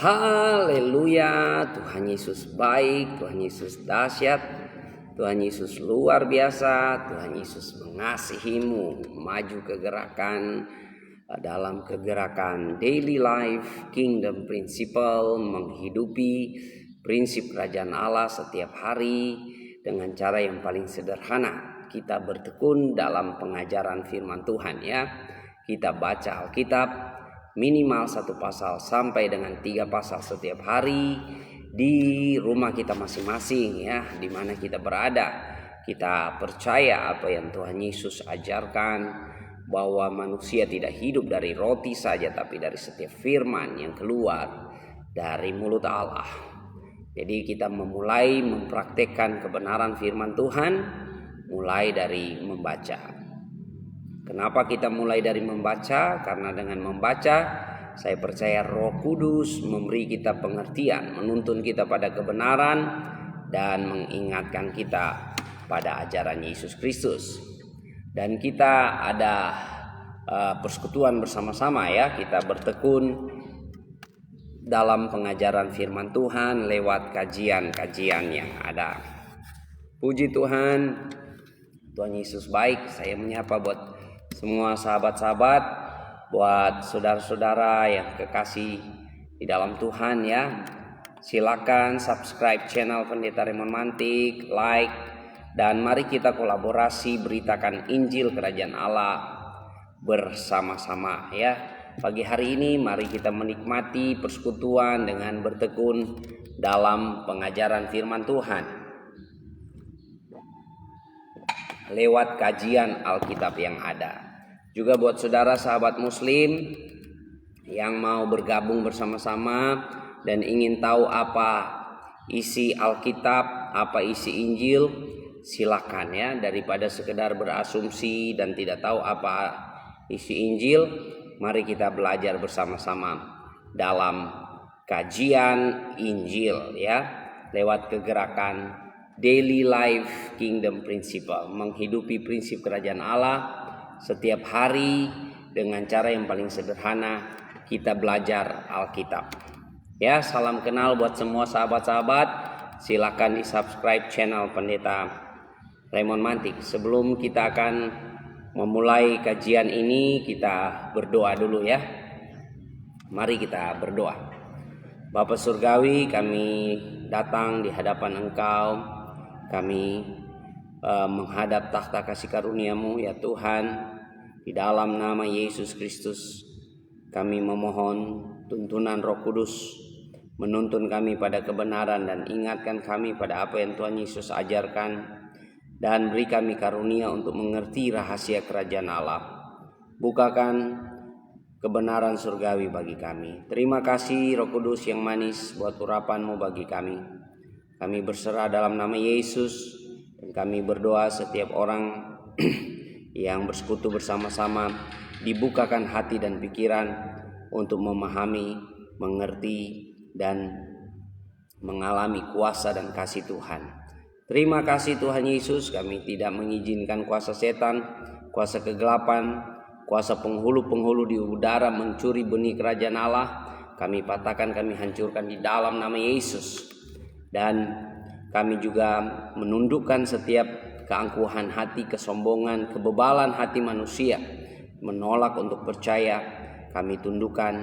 Haleluya, Tuhan Yesus baik, Tuhan Yesus dahsyat, Tuhan Yesus luar biasa, Tuhan Yesus mengasihimu. Maju ke gerakan dalam kegerakan daily life, kingdom principle, menghidupi prinsip kerajaan Allah setiap hari dengan cara yang paling sederhana. Kita bertekun dalam pengajaran firman Tuhan ya. Kita baca Alkitab minimal 1 pasal sampai dengan 3 pasal setiap hari di rumah kita masing-masing ya, di mana kita berada. Kita percaya apa yang Tuhan Yesus ajarkan, bahwa manusia tidak hidup dari roti saja, tapi dari setiap firman yang keluar dari mulut Allah. Jadi kita memulai mempraktekkan kebenaran firman Tuhan mulai dari membaca. Kenapa kita mulai dari membaca? Karena dengan membaca, saya percaya Roh Kudus memberi kita pengertian, menuntun kita pada kebenaran, dan mengingatkan kita pada ajaran Yesus Kristus. Dan kita ada persekutuan bersama-sama ya, kita bertekun dalam pengajaran firman Tuhan lewat kajian-kajian yang ada. Puji Tuhan, Tuhan Yesus baik. Saya menyapa buat semua sahabat-sahabat, buat saudara-saudara yang kekasih di dalam Tuhan ya. Silakan subscribe channel Pendeta Raymond Mantik, like, dan mari kita kolaborasi beritakan Injil Kerajaan Allah bersama-sama ya. Pagi hari ini mari kita menikmati persekutuan dengan bertekun dalam pengajaran firman Tuhan lewat kajian Alkitab yang ada. Juga buat saudara sahabat muslim yang mau bergabung bersama-sama dan ingin tahu apa isi Alkitab, apa isi Injil, silakan ya. Daripada sekedar berasumsi dan tidak tahu apa isi Injil, mari kita belajar bersama-sama dalam kajian Injil ya, lewat kegerakan daily life kingdom principle, menghidupi prinsip kerajaan Allah setiap hari dengan cara yang paling sederhana. Kita belajar Alkitab ya. Salam kenal buat semua sahabat-sahabat. Silakan di subscribe channel Pendeta Raymond Mantik. Sebelum kita akan memulai kajian ini, kita berdoa dulu ya. Mari kita berdoa. Bapa Surgawi, kami datang di hadapan Engkau. Kami menghadap takhta kasih karunia-Mu ya Tuhan. Di dalam nama Yesus Kristus kami memohon tuntunan Roh Kudus menuntun kami pada kebenaran dan ingatkan kami pada apa yang Tuhan Yesus ajarkan, dan beri kami karunia untuk mengerti rahasia kerajaan Allah. Bukakan kebenaran surgawi bagi kami. Terima kasih Roh Kudus yang manis buat urapan-Mu bagi kami. Kami berserah dalam nama Yesus, dan kami berdoa setiap orang yang bersekutu bersama-sama dibukakan hati dan pikiran untuk memahami, mengerti, dan mengalami kuasa dan kasih Tuhan. Terima kasih Tuhan Yesus. Kami tidak mengizinkan kuasa setan, kuasa kegelapan, kuasa penghulu-penghulu di udara mencuri benih kerajaan Allah. Kami patahkan, kami hancurkan di dalam nama Yesus. Dan kami juga menundukkan setiap keangkuhan hati, kesombongan, kebebalan hati manusia, menolak untuk percaya. Kami tundukkan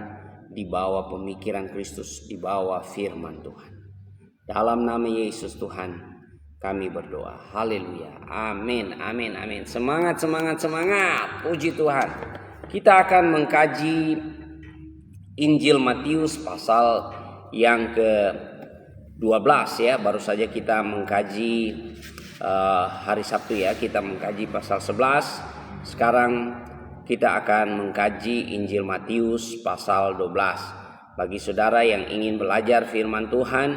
di bawah pemikiran Kristus, di bawah firman Tuhan. Dalam nama Yesus Tuhan kami berdoa. Haleluya. Amin, amin, amin. Semangat, semangat, semangat. Puji Tuhan. Kita akan mengkaji Injil Matius pasal yang ke-12 ya. Baru saja kita mengkaji hari Sabtu ya, kita mengkaji pasal 11. Sekarang kita akan mengkaji Injil Matius pasal 12. Bagi saudara yang ingin belajar firman Tuhan,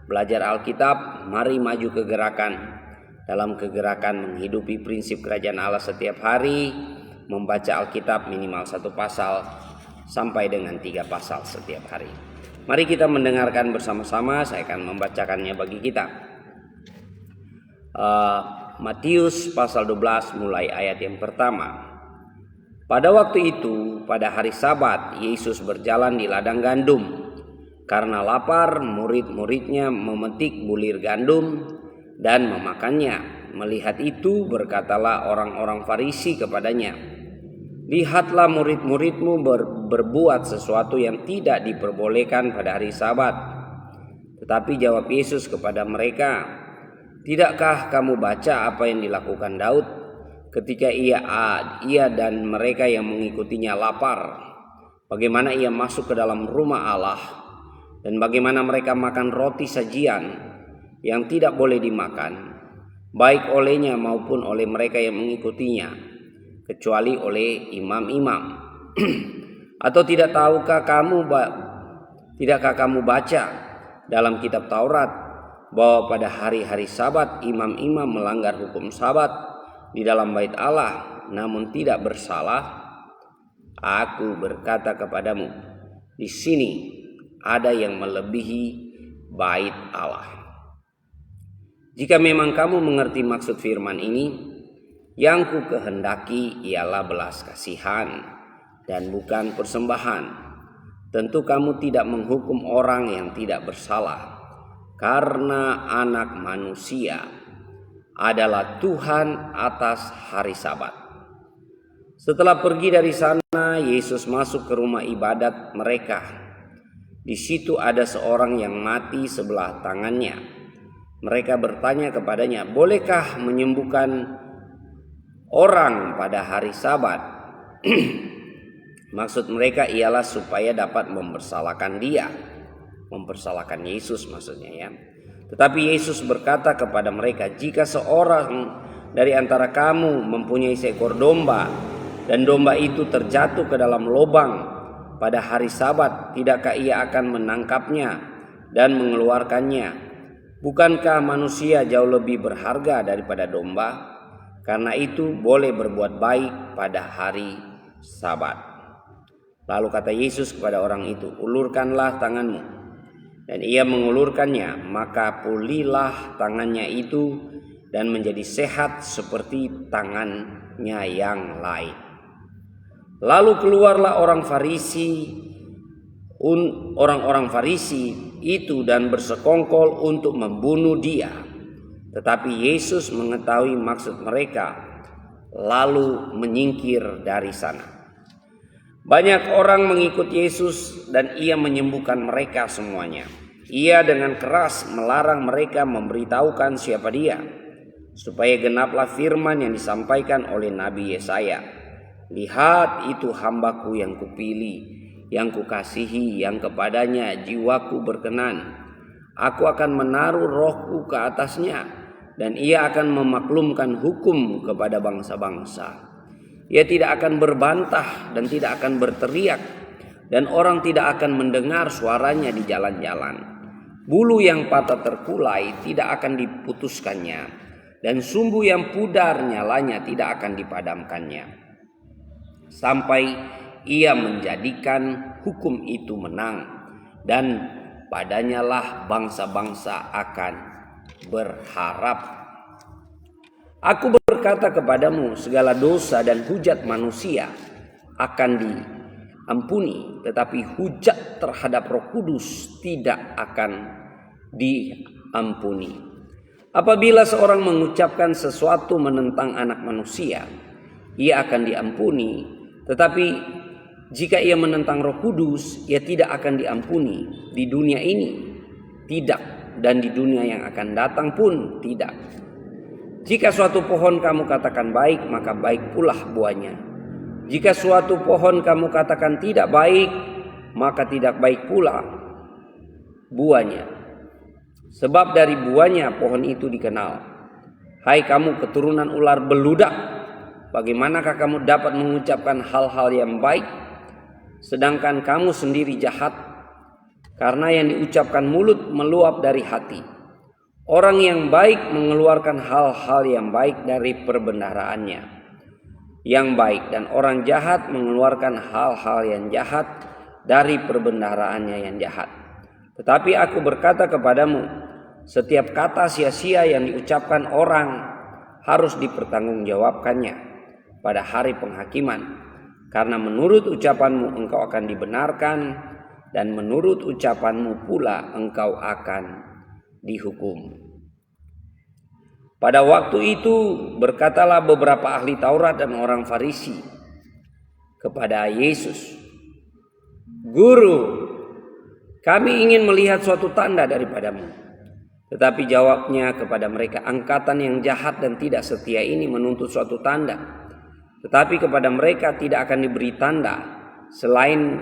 belajar Alkitab, mari maju ke gerakan. Dalam kegerakan menghidupi prinsip kerajaan Allah setiap hari, membaca Alkitab minimal 1 pasal sampai dengan 3 pasal setiap hari. Mari kita mendengarkan bersama-sama. Saya akan membacakannya bagi kita. Matius pasal 12 mulai ayat yang pertama. Pada waktu itu, pada hari Sabat, Yesus berjalan di ladang gandum. Karena lapar, murid-muridnya memetik bulir gandum dan memakannya. Melihat itu, berkatalah orang-orang Farisi kepadanya, "Lihatlah murid-muridmu berbuat sesuatu yang tidak diperbolehkan pada hari Sabat." Tetapi jawab Yesus kepada mereka, "Tidakkah kamu baca apa yang dilakukan Daud ketika ia dan mereka yang mengikutinya lapar? Bagaimana ia masuk ke dalam rumah Allah dan bagaimana mereka makan roti sajian yang tidak boleh dimakan, baik olehnya maupun oleh mereka yang mengikutinya, kecuali oleh imam-imam. Atau tidakkah kamu baca dalam kitab Taurat bahwa pada hari-hari Sabat imam-imam melanggar hukum Sabat di dalam bait Allah, namun tidak bersalah? Aku berkata kepadamu, di sini ada yang melebihi bait Allah. Jika memang kamu mengerti maksud firman ini, yang ku kehendaki ialah belas kasihan dan bukan persembahan. Tentu kamu tidak menghukum orang yang tidak bersalah, karena Anak Manusia adalah Tuhan atas hari Sabat." Setelah pergi dari sana, Yesus masuk ke rumah ibadat mereka. Di situ ada seorang yang mati sebelah tangannya. Mereka bertanya kepadanya, "Bolehkah menyembuhkan orang pada hari Sabat?" Maksud mereka ialah supaya dapat mempersalahkan Yesus maksudnya ya. Tetapi Yesus berkata kepada mereka, "Jika seorang dari antara kamu mempunyai seekor domba dan domba itu terjatuh ke dalam lubang pada hari Sabat, tidakkah ia akan menangkapnya dan mengeluarkannya? Bukankah manusia jauh lebih berharga daripada domba? Karena itu boleh berbuat baik pada hari Sabat." Lalu kata Yesus kepada orang itu, "Ulurkanlah tanganmu." Dan ia mengulurkannya, maka pulihlah tangannya itu dan menjadi sehat seperti tangannya yang lain. Lalu keluarlah orang-orang Farisi itu dan bersekongkol untuk membunuh dia. Tetapi Yesus mengetahui maksud mereka, lalu menyingkir dari sana. Banyak orang mengikut Yesus dan ia menyembuhkan mereka semuanya. Ia dengan keras melarang mereka memberitahukan siapa dia, supaya genaplah firman yang disampaikan oleh Nabi Yesaya. "Lihat, itu hambaku yang kupilih, yang kukasihi, yang kepadanya jiwaku berkenan. Aku akan menaruh rohku ke atasnya, dan ia akan memaklumkan hukum kepada bangsa-bangsa. Ia tidak akan berbantah dan tidak akan berteriak, dan orang tidak akan mendengar suaranya di jalan-jalan. Bulu yang patah terkulai tidak akan diputuskannya, dan sumbu yang pudar nyalanya tidak akan dipadamkannya, sampai ia menjadikan hukum itu menang, dan padanya lah bangsa-bangsa akan berharap. Aku berkata kepadamu, segala dosa dan hujat manusia akan diampuni, tetapi hujat terhadap Roh Kudus tidak akan diampuni. Apabila seorang mengucapkan sesuatu menentang Anak Manusia, ia akan diampuni. Tetapi jika ia menentang Roh Kudus, ia tidak akan diampuni di dunia ini, tidak, dan di dunia yang akan datang pun tidak. Jika suatu pohon kamu katakan baik, maka baik pula buahnya. Jika suatu pohon kamu katakan tidak baik, maka tidak baik pula buahnya. Sebab dari buahnya pohon itu dikenal. Hai kamu keturunan ular beludak, bagaimanakah kamu dapat mengucapkan hal-hal yang baik, sedangkan kamu sendiri jahat? Karena yang diucapkan mulut meluap dari hati. Orang yang baik mengeluarkan hal-hal yang baik dari perbendaharaannya yang baik, dan orang jahat mengeluarkan hal-hal yang jahat dari perbendaharaannya yang jahat. Tetapi aku berkata kepadamu, setiap kata sia-sia yang diucapkan orang harus dipertanggungjawabkannya pada hari penghakiman. Karena menurut ucapanmu engkau akan dibenarkan, dan menurut ucapanmu pula engkau akan dihukum. Pada waktu itu berkatalah beberapa ahli Taurat dan orang Farisi kepada Yesus, "Guru, kami ingin melihat suatu tanda daripadamu." Tetapi jawabnya kepada mereka, "Angkatan yang jahat dan tidak setia ini menuntut suatu tanda. Tetapi kepada mereka tidak akan diberi tanda selain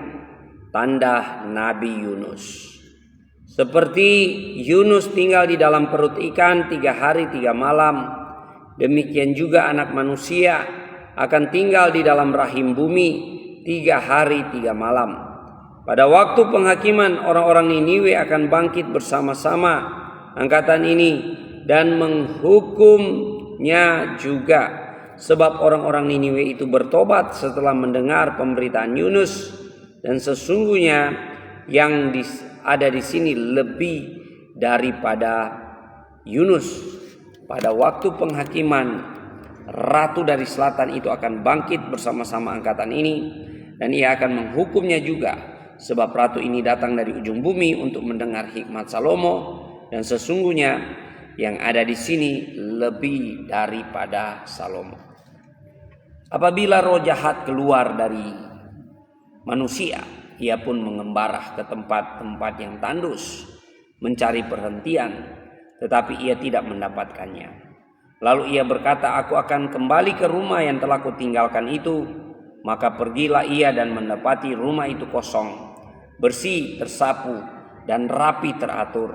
tanda Nabi Yunus. Seperti Yunus tinggal di dalam perut ikan 3 hari 3 malam, demikian juga Anak Manusia akan tinggal di dalam rahim bumi 3 hari 3 malam. Pada waktu penghakiman, orang-orang Niniwe akan bangkit bersama-sama angkatan ini dan menghukumnya juga, sebab orang-orang Niniwe itu bertobat setelah mendengar pemberitaan Yunus, dan sesungguhnya yang ada di sini lebih daripada Yunus. Pada waktu penghakiman, ratu dari selatan itu akan bangkit bersama-sama angkatan ini, dan ia akan menghukumnya juga, sebab ratu ini datang dari ujung bumi untuk mendengar hikmat Salomo, dan sesungguhnya yang ada di sini lebih daripada Salomo." Apabila roh jahat keluar dari manusia, ia pun mengembara ke tempat-tempat yang tandus, mencari perhentian, tetapi ia tidak mendapatkannya. Lalu ia berkata, "Aku akan kembali ke rumah yang telah kutinggalkan itu." Maka pergilah ia dan mendapati rumah itu kosong, bersih, tersapu, dan rapi teratur.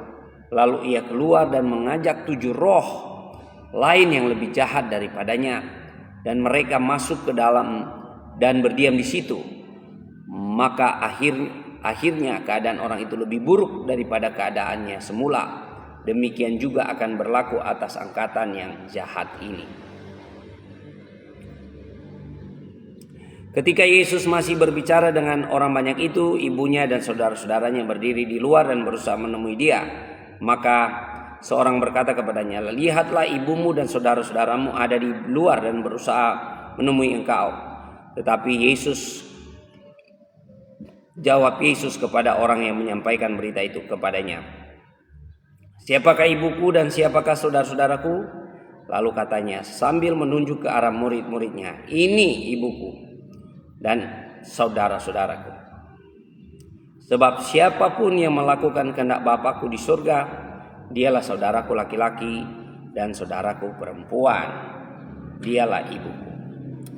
Lalu ia keluar dan mengajak 7 roh lain yang lebih jahat daripadanya, dan mereka masuk ke dalam dan berdiam di situ. Maka akhirnya keadaan orang itu lebih buruk daripada keadaannya semula. Demikian juga akan berlaku atas angkatan yang jahat ini. Ketika Yesus masih berbicara dengan orang banyak itu, ibunya dan saudara-saudaranya berdiri di luar dan berusaha menemui dia. Maka seorang berkata kepadanya, "Lihatlah, ibumu dan saudara-saudaramu ada di luar dan berusaha menemui engkau." Tetapi jawab Yesus kepada orang yang menyampaikan berita itu kepadanya, "Siapakah ibuku dan siapakah saudara-saudaraku?" Lalu katanya sambil menunjuk ke arah murid-muridnya, "Ini ibuku dan saudara-saudaraku. Sebab siapapun yang melakukan kehendak Bapakku di surga, dialah saudaraku laki-laki dan saudaraku perempuan. Dialah ibuku."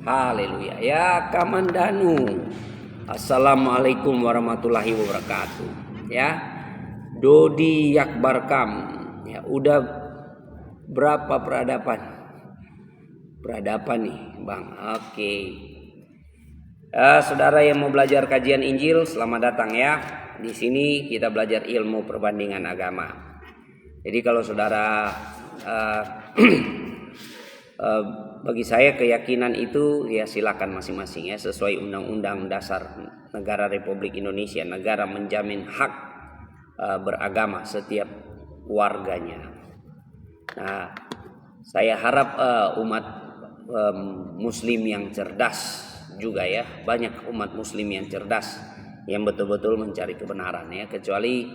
Haleluya. Ya Kamandanu. Assalamualaikum warahmatullahi wabarakatuh. Ya, Dodi Yakbarkam. Ya, udah berapa peradaban? Peradaban nih, Bang. Oke. Saudara yang mau belajar kajian Injil, selamat datang ya. Di sini kita belajar ilmu perbandingan agama. Jadi kalau saudara bagi saya keyakinan itu ya silakan masing-masing ya, sesuai Undang-Undang Dasar Negara Republik Indonesia. Negara menjamin hak beragama setiap warganya. Nah, saya harap umat Muslim yang cerdas juga ya, banyak umat Muslim yang cerdas yang betul-betul mencari kebenaran ya, kecuali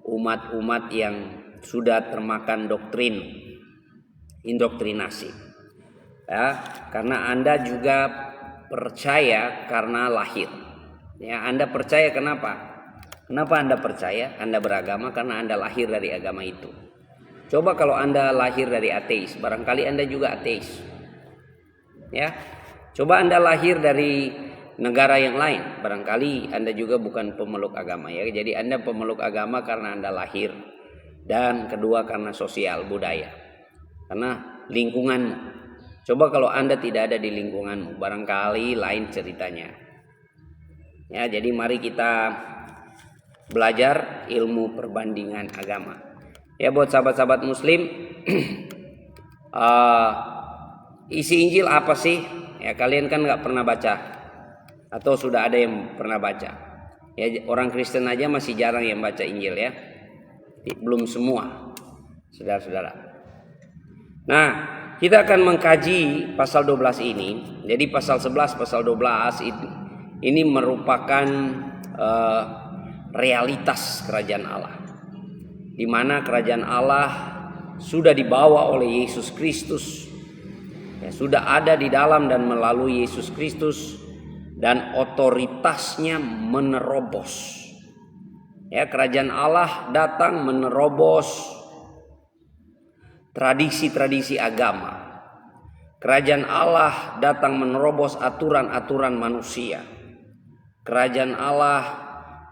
umat-umat yang sudah termakan indoktrinasi. Ya, karena Anda juga percaya karena lahir. Ya, Anda percaya kenapa? Kenapa Anda percaya? Anda beragama karena Anda lahir dari agama itu. Coba kalau Anda lahir dari ateis, barangkali Anda juga ateis. Ya. Coba Anda lahir dari negara yang lain, barangkali Anda juga bukan pemeluk agama ya. Jadi Anda pemeluk agama karena Anda lahir, dan kedua karena sosial budaya. Karena lingkunganmu. Coba kalau Anda tidak ada di lingkunganmu, barangkali lain ceritanya. Ya, jadi mari kita belajar ilmu perbandingan agama. Ya, buat sahabat-sahabat Muslim, isi Injil apa sih? Ya, kalian kan nggak pernah baca, atau sudah ada yang pernah baca. Ya, orang Kristen aja masih jarang yang baca Injil ya. Belum semua, saudara-saudara. Nah, kita akan mengkaji pasal 12 ini. Jadi pasal 11, pasal 12 ini merupakan realitas kerajaan Allah, di mana kerajaan Allah sudah dibawa oleh Yesus Kristus, ya, sudah ada di dalam dan melalui Yesus Kristus, dan otoritasnya menerobos. Ya, kerajaan Allah datang menerobos tradisi-tradisi agama. Kerajaan Allah datang menerobos aturan-aturan manusia. Kerajaan Allah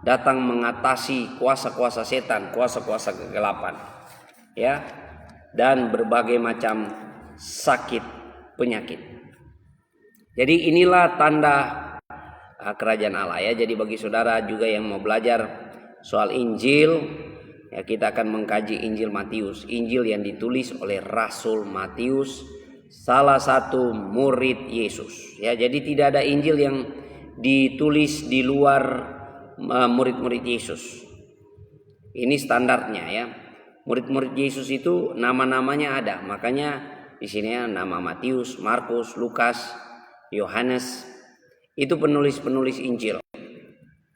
datang mengatasi kuasa-kuasa setan, kuasa-kuasa kegelapan, ya, dan berbagai macam sakit penyakit. Jadi inilah tanda kerajaan Allah, ya. Jadi bagi saudara juga yang mau belajar soal Injil, ya, kita akan mengkaji Injil Matius, Injil yang ditulis oleh Rasul Matius, salah satu murid Yesus, ya. Jadi tidak ada Injil yang ditulis di luar murid-murid Yesus. Ini standarnya, ya. Murid-murid Yesus itu nama-namanya ada, makanya di sini nama Matius, Markus, Lukas, Yohanes itu penulis-penulis Injil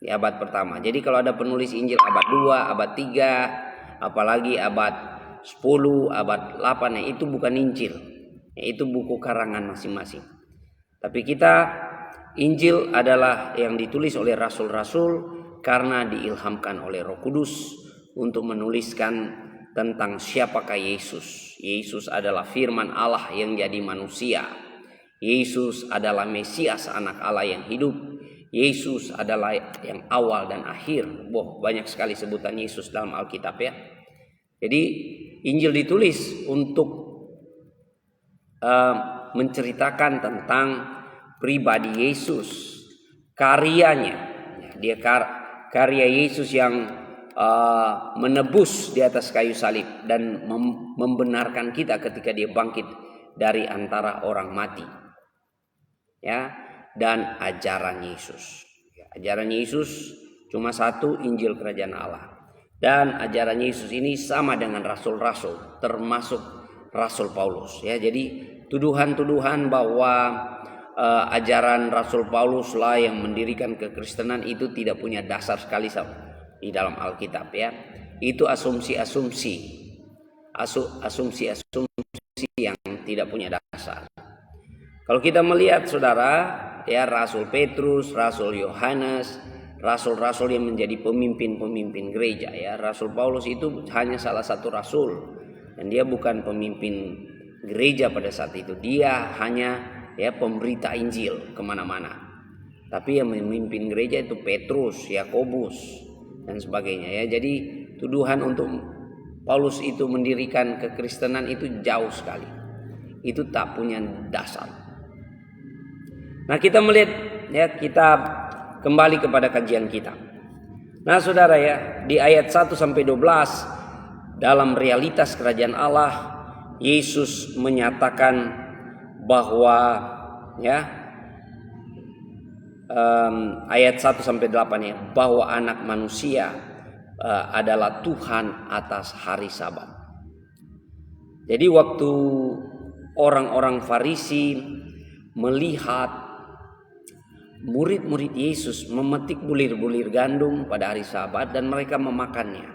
di abad pertama. Jadi kalau ada penulis Injil abad 2, abad 3, apalagi abad 10, abad 8, ya, itu bukan Injil. Itu buku karangan masing-masing. Tapi Injil adalah yang ditulis oleh rasul-rasul karena diilhamkan oleh Roh Kudus untuk menuliskan tentang siapakah Yesus. Yesus adalah firman Allah yang jadi manusia. Yesus adalah Mesias, anak Allah yang hidup. Yesus adalah yang awal dan akhir. Banyak sekali sebutan Yesus dalam Alkitab, ya. Jadi Injil ditulis untuk menceritakan tentang pribadi Yesus, karyanya. Dia karya Yesus yang menebus di atas kayu salib dan membenarkan kita ketika dia bangkit dari antara orang mati, ya. Dan ajaran Yesus, ajaran Yesus cuma satu, Injil kerajaan Allah. Dan ajaran Yesus ini sama dengan rasul-rasul, termasuk Rasul Paulus, ya. Jadi tuduhan-tuduhan bahwa ajaran Rasul Paulus lah yang mendirikan kekristenan itu tidak punya dasar sekali di dalam Alkitab, ya. Itu asumsi-asumsi yang tidak punya dasar. Kalau kita melihat, saudara, ya, Rasul Petrus, Rasul Yohanes, rasul-rasul yang menjadi pemimpin-pemimpin gereja, ya. Rasul Paulus itu hanya salah satu rasul dan dia bukan pemimpin gereja pada saat itu. Dia hanya, ya, pemberita Injil kemana-mana. Tapi yang memimpin gereja itu Petrus, Yakobus, dan sebagainya, ya. Jadi tuduhan untuk Paulus itu mendirikan kekristenan itu jauh sekali. Itu tak punya dasar. Nah, kita melihat, ya, kita kembali kepada kajian kita. Nah, saudara, ya, di ayat 1 sampai 12 dalam realitas kerajaan Allah, Yesus menyatakan bahwa, ya, ayat 1 sampai 8, ya, bahwa anak manusia adalah Tuhan atas hari Sabat. Jadi waktu orang-orang Farisi melihat murid-murid Yesus memetik bulir-bulir gandum pada hari Sabat dan mereka memakannya.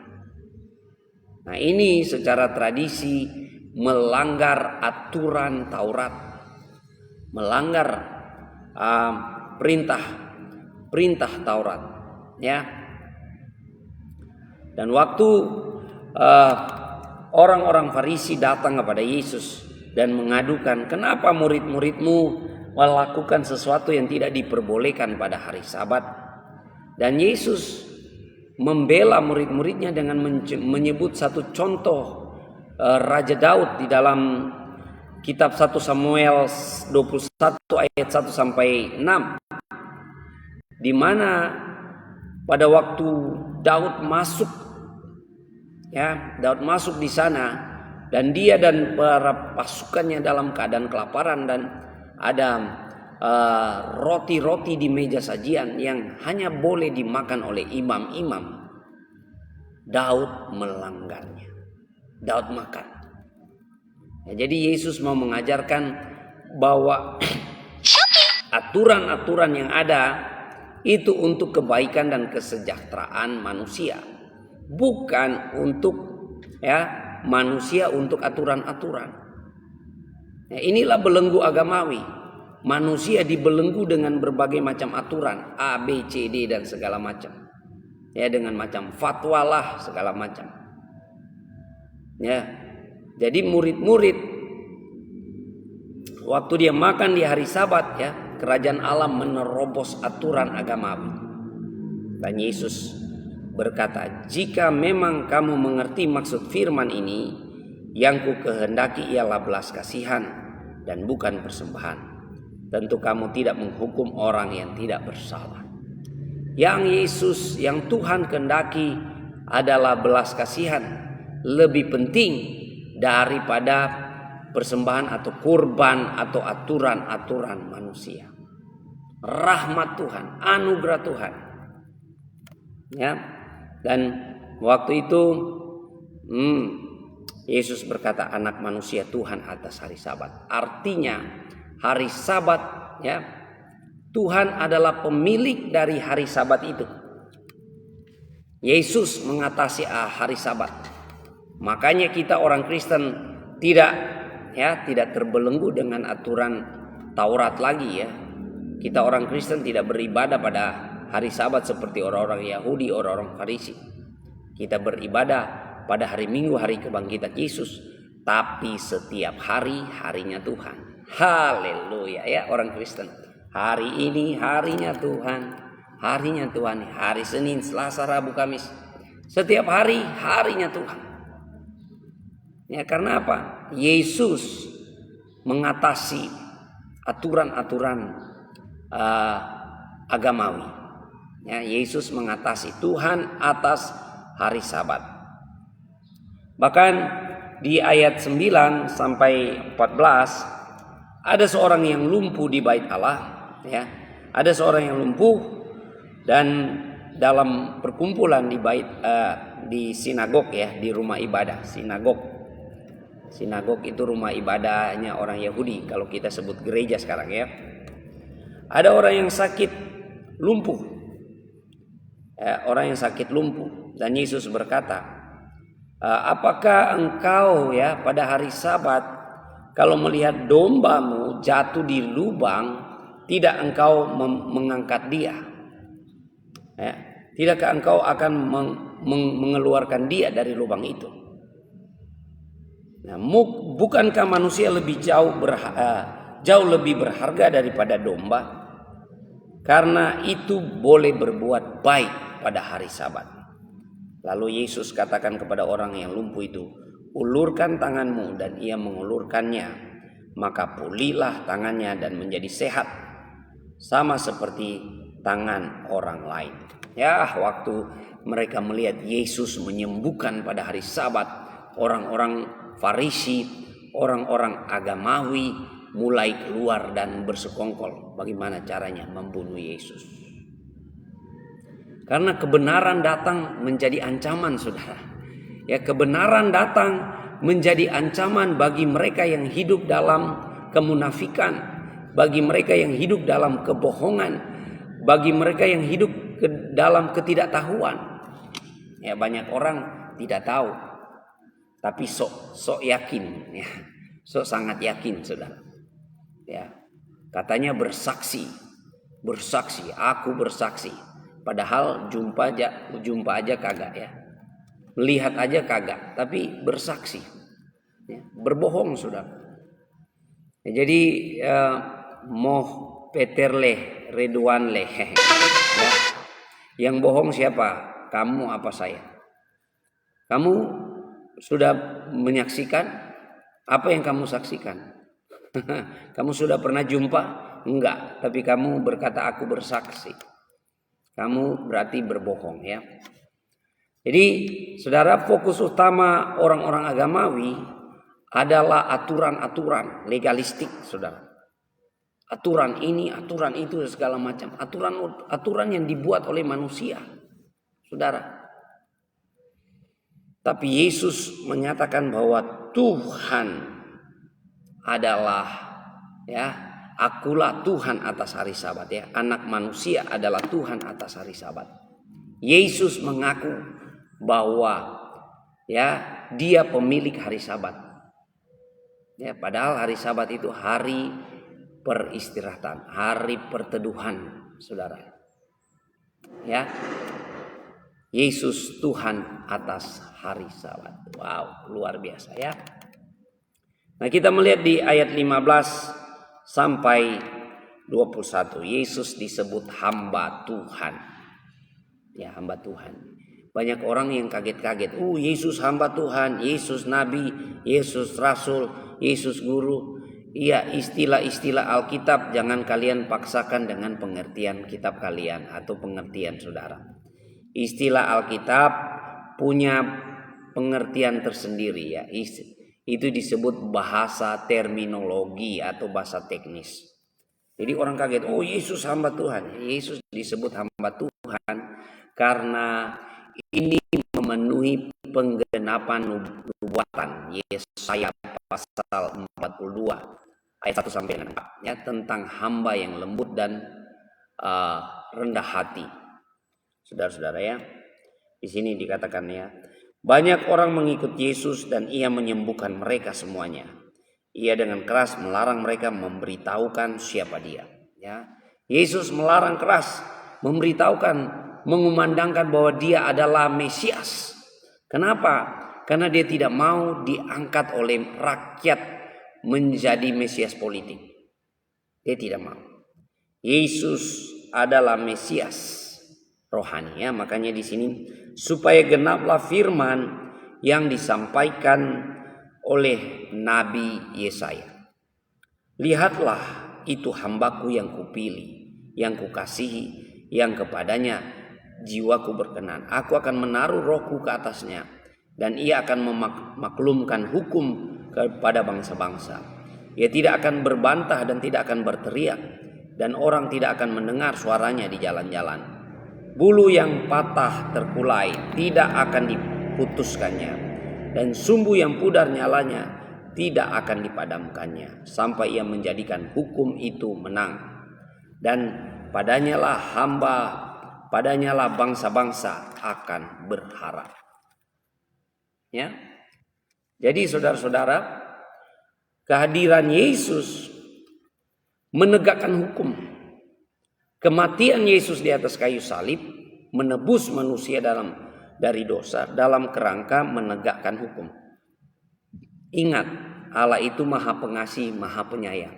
Nah, ini secara tradisi melanggar aturan Taurat, melanggar perintah Taurat, ya. Dan waktu orang-orang Farisi datang kepada Yesus dan mengadukan, kenapa murid-muridmu melakukan sesuatu yang tidak diperbolehkan pada hari Sabat? Dan Yesus membela murid-muridnya dengan menyebut satu contoh Raja Daud di dalam kitab 1 Samuel 21 ayat 1 sampai 6, di mana pada waktu Daud masuk, ya, Daud masuk di sana dan dia dan para pasukannya dalam keadaan kelaparan dan ada roti-roti di meja sajian yang hanya boleh dimakan oleh imam-imam. Daud melanggarnya. Daud makan. Ya, jadi Yesus mau mengajarkan bahwa aturan-aturan yang ada itu untuk kebaikan dan kesejahteraan manusia, bukan untuk manusia untuk aturan-aturan. Inilah belenggu agamawi. Manusia dibelenggu dengan berbagai macam aturan, A, B, C, D dan segala macam. Dengan macam fatwa lah segala macam. Jadi murid-murid waktu dia makan di hari Sabat, kerajaan Allah menerobos aturan agamawi. Dan Yesus berkata, jika memang kamu mengerti maksud firman ini, yang ku kehendaki ialah belas kasihan dan bukan persembahan. Tentu kamu tidak menghukum orang yang tidak bersalah. Yang Yesus, yang Tuhan kehendaki adalah belas kasihan, lebih penting daripada persembahan atau kurban atau aturan-aturan manusia. Rahmat Tuhan, anugerah Tuhan. Dan waktu itu Yesus berkata, anak manusia Tuhan atas hari Sabat. Artinya hari Sabat, Tuhan adalah pemilik dari hari Sabat itu. Yesus mengatasi hari Sabat. Makanya kita orang Kristen tidak terbelenggu dengan aturan Taurat lagi ya. Kita orang Kristen tidak beribadah pada hari Sabat seperti orang-orang Yahudi, orang-orang Farisi. Kita beribadah pada hari Minggu, hari kebangkitan Yesus. Tapi setiap hari, harinya Tuhan. Haleluya ya orang Kristen. Hari ini harinya Tuhan. Harinya Tuhan. Hari Senin, Selasa, Rabu, Kamis. Setiap hari, harinya Tuhan. Karena apa? Yesus mengatasi aturan-aturan agamawi. Yesus mengatasi, Tuhan atas hari Sabat. Bahkan di ayat 9 sampai 14 ada seorang yang lumpuh di bait Allah, Ada seorang yang lumpuh dan dalam perkumpulan di bait di sinagog di rumah ibadah. Sinagog itu rumah ibadahnya orang Yahudi, kalau kita sebut gereja sekarang Ada orang yang sakit lumpuh. Orang yang sakit lumpuh dan Yesus berkata, apakah engkau pada hari Sabat kalau melihat dombamu jatuh di lubang, tidak engkau mengangkat dia? Tidakkah engkau akan mengeluarkan dia dari lubang itu? Bukankah manusia lebih jauh lebih berharga daripada domba? Karena itu boleh berbuat baik pada hari Sabat. Lalu Yesus katakan kepada orang yang lumpuh itu, ulurkan tanganmu, dan ia mengulurkannya. Maka pulihlah tangannya dan menjadi sehat, sama seperti tangan orang lain. Waktu mereka melihat Yesus menyembuhkan pada hari Sabat, orang-orang Farisi, orang-orang agamawi mulai keluar dan bersekongkol bagaimana caranya membunuh Yesus. Karena kebenaran datang menjadi ancaman, saudara. Kebenaran datang menjadi ancaman bagi mereka yang hidup dalam kemunafikan, bagi mereka yang hidup dalam kebohongan, bagi mereka yang hidup dalam ketidaktahuan. Banyak orang tidak tahu, tapi sok yakin, sok sangat yakin, saudara. Katanya bersaksi, aku bersaksi. Padahal jumpa aja kagak Melihat aja kagak, tapi bersaksi, berbohong sudah. Jadi moh Peter leh, Ridwan leh. Yang bohong siapa? Kamu apa saya? Kamu sudah menyaksikan apa yang kamu saksikan? Kamu sudah pernah jumpa? Enggak, tapi kamu berkata aku bersaksi. Kamu berarti berbohong Jadi saudara, fokus utama orang-orang agamawi adalah aturan-aturan legalistik, saudara. Aturan ini, aturan itu, segala macam. Aturan yang dibuat oleh manusia, saudara. Tapi Yesus menyatakan bahwa Tuhan adalah Akulah Tuhan atas hari Sabat, ya. Anak manusia adalah Tuhan atas hari Sabat. Yesus mengaku bahwa ya dia pemilik hari Sabat. Ya, padahal hari Sabat itu hari peristirahatan, hari perteduhan, Saudara. Ya. Yesus Tuhan atas hari Sabat. Wow, luar biasa, ya. Nah, kita melihat di ayat 15 sampai 21, Yesus disebut hamba Tuhan. Ya, hamba Tuhan. Banyak orang yang kaget-kaget. Yesus hamba Tuhan, Yesus nabi, Yesus rasul, Yesus guru. Iya, istilah-istilah Alkitab jangan kalian paksakan dengan pengertian kitab kalian atau pengertian saudara. Istilah Alkitab punya pengertian tersendiri, ya. Itu disebut bahasa terminologi atau bahasa teknis. Jadi orang kaget, Yesus hamba Tuhan. Yesus disebut hamba Tuhan karena ini memenuhi penggenapan nubuatan Yesaya pasal 42 ayat 1 sampai 4, ya, tentang hamba yang lembut dan rendah hati. Saudara-saudara, ya. Di sini dikatakan, ya, banyak orang mengikut Yesus dan ia menyembuhkan mereka semuanya. Ia dengan keras melarang mereka memberitahukan siapa dia. Ya. Yesus melarang keras memberitahukan, mengumandangkan bahwa dia adalah Mesias. Kenapa? Karena dia tidak mau diangkat oleh rakyat menjadi Mesias politik. Dia tidak mau. Yesus adalah Mesias rohani, ya. Makanya di sini supaya genaplah firman yang disampaikan oleh Nabi Yesaya. Lihatlah, itu hambaku yang kupilih, yang kukasihi, yang kepadanya jiwaku berkenan. Aku akan menaruh rohku ke atasnya, dan ia akan memaklumkan hukum kepada bangsa-bangsa. Ia tidak akan berbantah dan tidak akan berteriak, dan orang tidak akan mendengar suaranya di jalan-jalan. Bulu yang patah terkulai tidak akan diputuskannya, dan sumbu yang pudar nyalanya tidak akan dipadamkannya, sampai ia menjadikan hukum itu menang. Dan padanyalah bangsa-bangsa akan berharap. Ya. Jadi saudara-saudara, kehadiran Yesus menegakkan hukum. Kematian Yesus di atas kayu salib menebus manusia dari dosa dalam kerangka menegakkan hukum. Ingat, Allah itu Maha Pengasih, Maha Penyayang.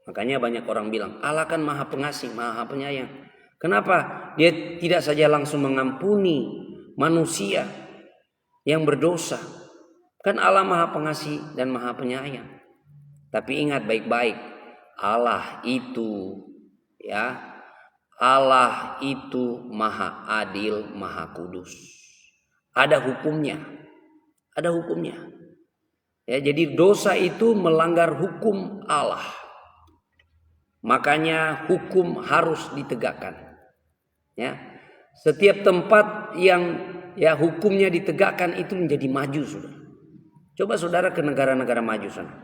Makanya banyak orang bilang, Allah kan Maha Pengasih, Maha Penyayang. Kenapa dia tidak saja langsung mengampuni manusia yang berdosa? Kan Allah Maha Pengasih dan Maha Penyayang. Tapi ingat baik-baik, Allah itu, ya, Allah itu Maha Adil, Maha Kudus. Ada hukumnya. Ada hukumnya. Ya, jadi dosa itu melanggar hukum Allah. Makanya hukum harus ditegakkan. Ya. Setiap tempat yang hukumnya ditegakkan itu menjadi maju, Saudara. Coba saudara ke negara-negara maju sana.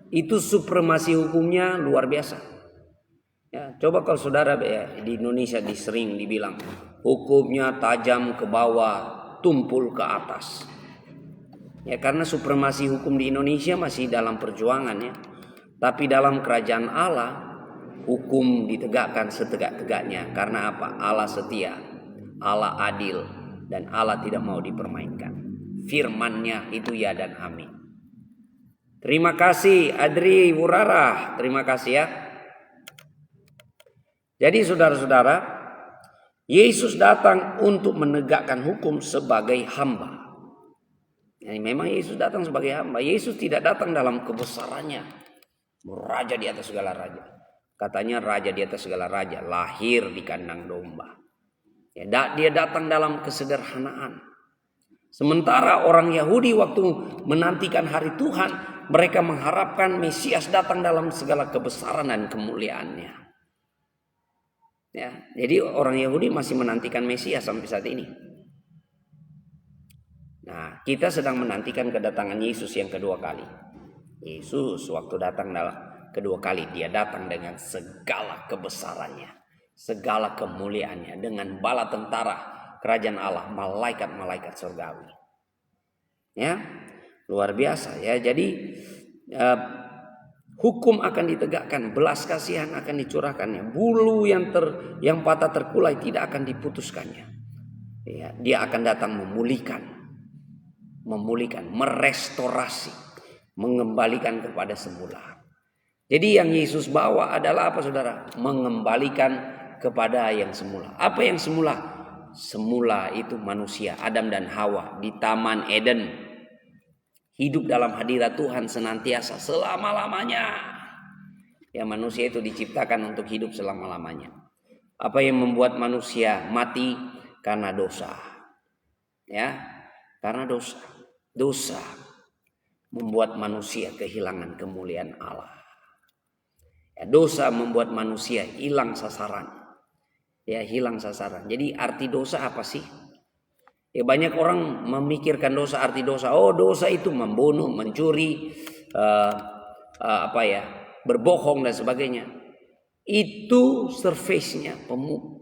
Itu supremasi hukumnya luar biasa. Ya, coba kalau saudara di Indonesia sering dibilang hukumnya tajam ke bawah, tumpul ke atas. Ya, karena supremasi hukum di Indonesia masih dalam perjuangan, ya. Tapi dalam kerajaan Allah hukum ditegakkan setegak-tegaknya. Karena apa? Allah setia, Allah adil, dan Allah tidak mau dipermainkan. Firman-Nya itu ya dan amin. Terima kasih Adri Wurara, terima kasih, ya. Jadi saudara-saudara, Yesus datang untuk menegakkan hukum sebagai hamba. Yani memang Yesus datang sebagai hamba. Yesus tidak datang dalam kebesarannya, raja di atas segala raja. Katanya raja di atas segala raja, lahir di kandang domba. Ya, dia datang dalam kesederhanaan. Sementara orang Yahudi waktu menantikan hari Tuhan, mereka mengharapkan Mesias datang dalam segala kebesaran dan kemuliaannya. Ya, jadi orang Yahudi masih menantikan Mesias sampai saat ini. Nah, kita sedang menantikan kedatangan Yesus yang kedua kali. Yesus waktu datang kedua kali dia datang dengan segala kebesarannya, segala kemuliaannya, dengan bala tentara kerajaan Allah, malaikat-malaikat surgawi. Ya, luar biasa ya. Jadi hukum akan ditegakkan, belas kasihan akan dicurahkannya, bulu yang patah terkulai tidak akan diputuskannya. Ya, dia akan datang memulihkan, merestorasi, mengembalikan kepada semula. Jadi yang Yesus bawa adalah apa, saudara? Mengembalikan kepada yang semula. Apa yang semula? Semula itu manusia, Adam dan Hawa di Taman Eden, hidup dalam hadirat Tuhan senantiasa selama-lamanya. Ya, manusia itu diciptakan untuk hidup selama-lamanya. Apa yang membuat manusia mati? Karena dosa. Ya, karena dosa. Dosa membuat manusia kehilangan kemuliaan Allah. Ya, dosa membuat manusia hilang sasaran. Ya, hilang sasaran. Jadi arti dosa apa sih? Ya, banyak orang memikirkan dosa, arti dosa. Oh, dosa itu membunuh, mencuri, berbohong dan sebagainya. Itu surface-nya,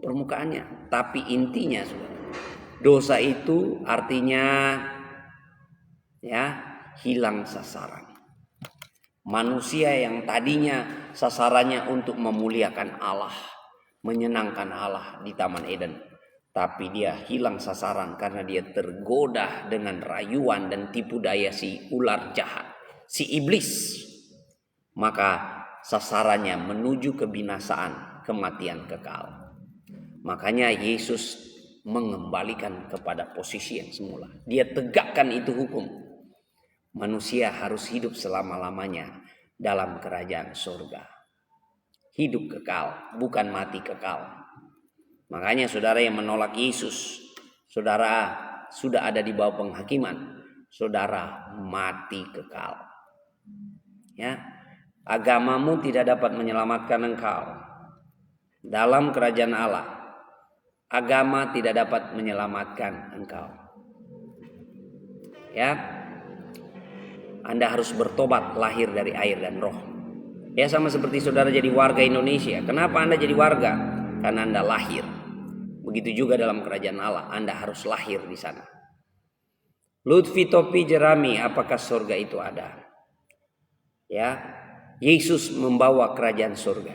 permukaannya. Tapi intinya, saudara, dosa itu artinya ya hilang sasaran. Manusia yang tadinya sasarannya untuk memuliakan Allah, menyenangkan Allah di Taman Eden, tapi dia hilang sasaran karena dia tergoda dengan rayuan dan tipu daya si ular jahat, si iblis. Maka sasarannya menuju kebinasaan, kematian kekal. Makanya Yesus mengembalikan kepada posisi yang semula. Dia tegakkan itu hukum. Manusia harus hidup selama-lamanya dalam kerajaan surga. Hidup kekal, bukan mati kekal. Makanya saudara yang menolak Yesus, saudara sudah ada di bawah penghakiman. Saudara mati kekal. Ya, agamamu tidak dapat menyelamatkan engkau dalam kerajaan Allah. Agama tidak dapat menyelamatkan engkau. Ya, Anda harus bertobat, lahir dari air dan roh. Ya, sama seperti saudara jadi warga Indonesia. Kenapa Anda jadi warga? Karena Anda lahir. Begitu juga dalam kerajaan Allah, Anda harus lahir di sana. Lutfi Topi Jerami, apakah surga itu ada? Ya, Yesus membawa kerajaan surga.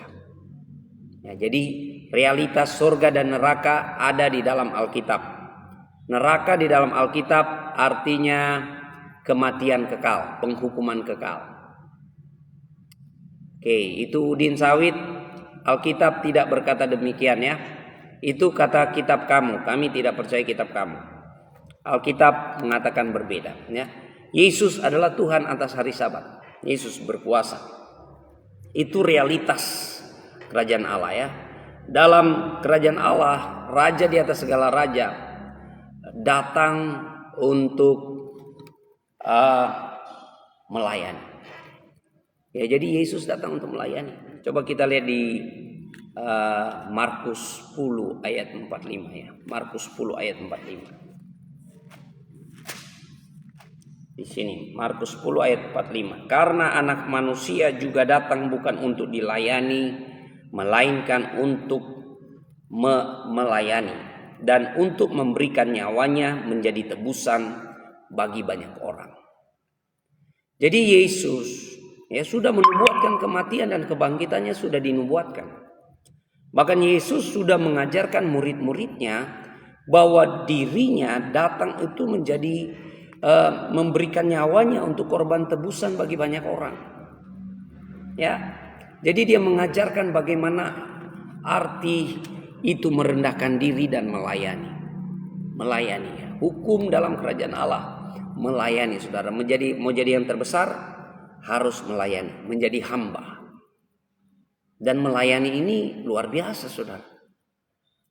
Ya, jadi realitas surga dan neraka ada di dalam Alkitab. Neraka di dalam Alkitab artinya kematian kekal, penghukuman kekal. Oke, itu Udin Sawit. Alkitab tidak berkata demikian ya. Itu kata kitab kamu. Kami tidak percaya kitab kamu. Alkitab mengatakan berbeda ya. Yesus adalah Tuhan atas hari Sabat. Yesus berkuasa. Itu realitas kerajaan Allah ya. Dalam kerajaan Allah, raja di atas segala raja datang untuk melayani. Ya, jadi Yesus datang untuk melayani. Coba kita lihat di Markus 10 ayat 45 ya. Markus 10 ayat 45. Di sini Markus 10 ayat 45. Karena anak manusia juga datang bukan untuk dilayani, melainkan untuk melayani dan untuk memberikan nyawanya menjadi tebusan bagi banyak orang. Jadi Yesus ya sudah menubuatkan kematian dan kebangkitannya sudah dinubuatkan. Bahkan Yesus sudah mengajarkan murid-muridnya bahwa dirinya datang itu menjadi memberikan nyawanya untuk korban tebusan bagi banyak orang. Ya. Jadi dia mengajarkan bagaimana arti itu merendahkan diri dan melayani. Melayani ya. Hukum dalam kerajaan Allah melayani, saudara. Mau jadi yang terbesar harus melayani, menjadi hamba. Dan melayani ini luar biasa, saudara.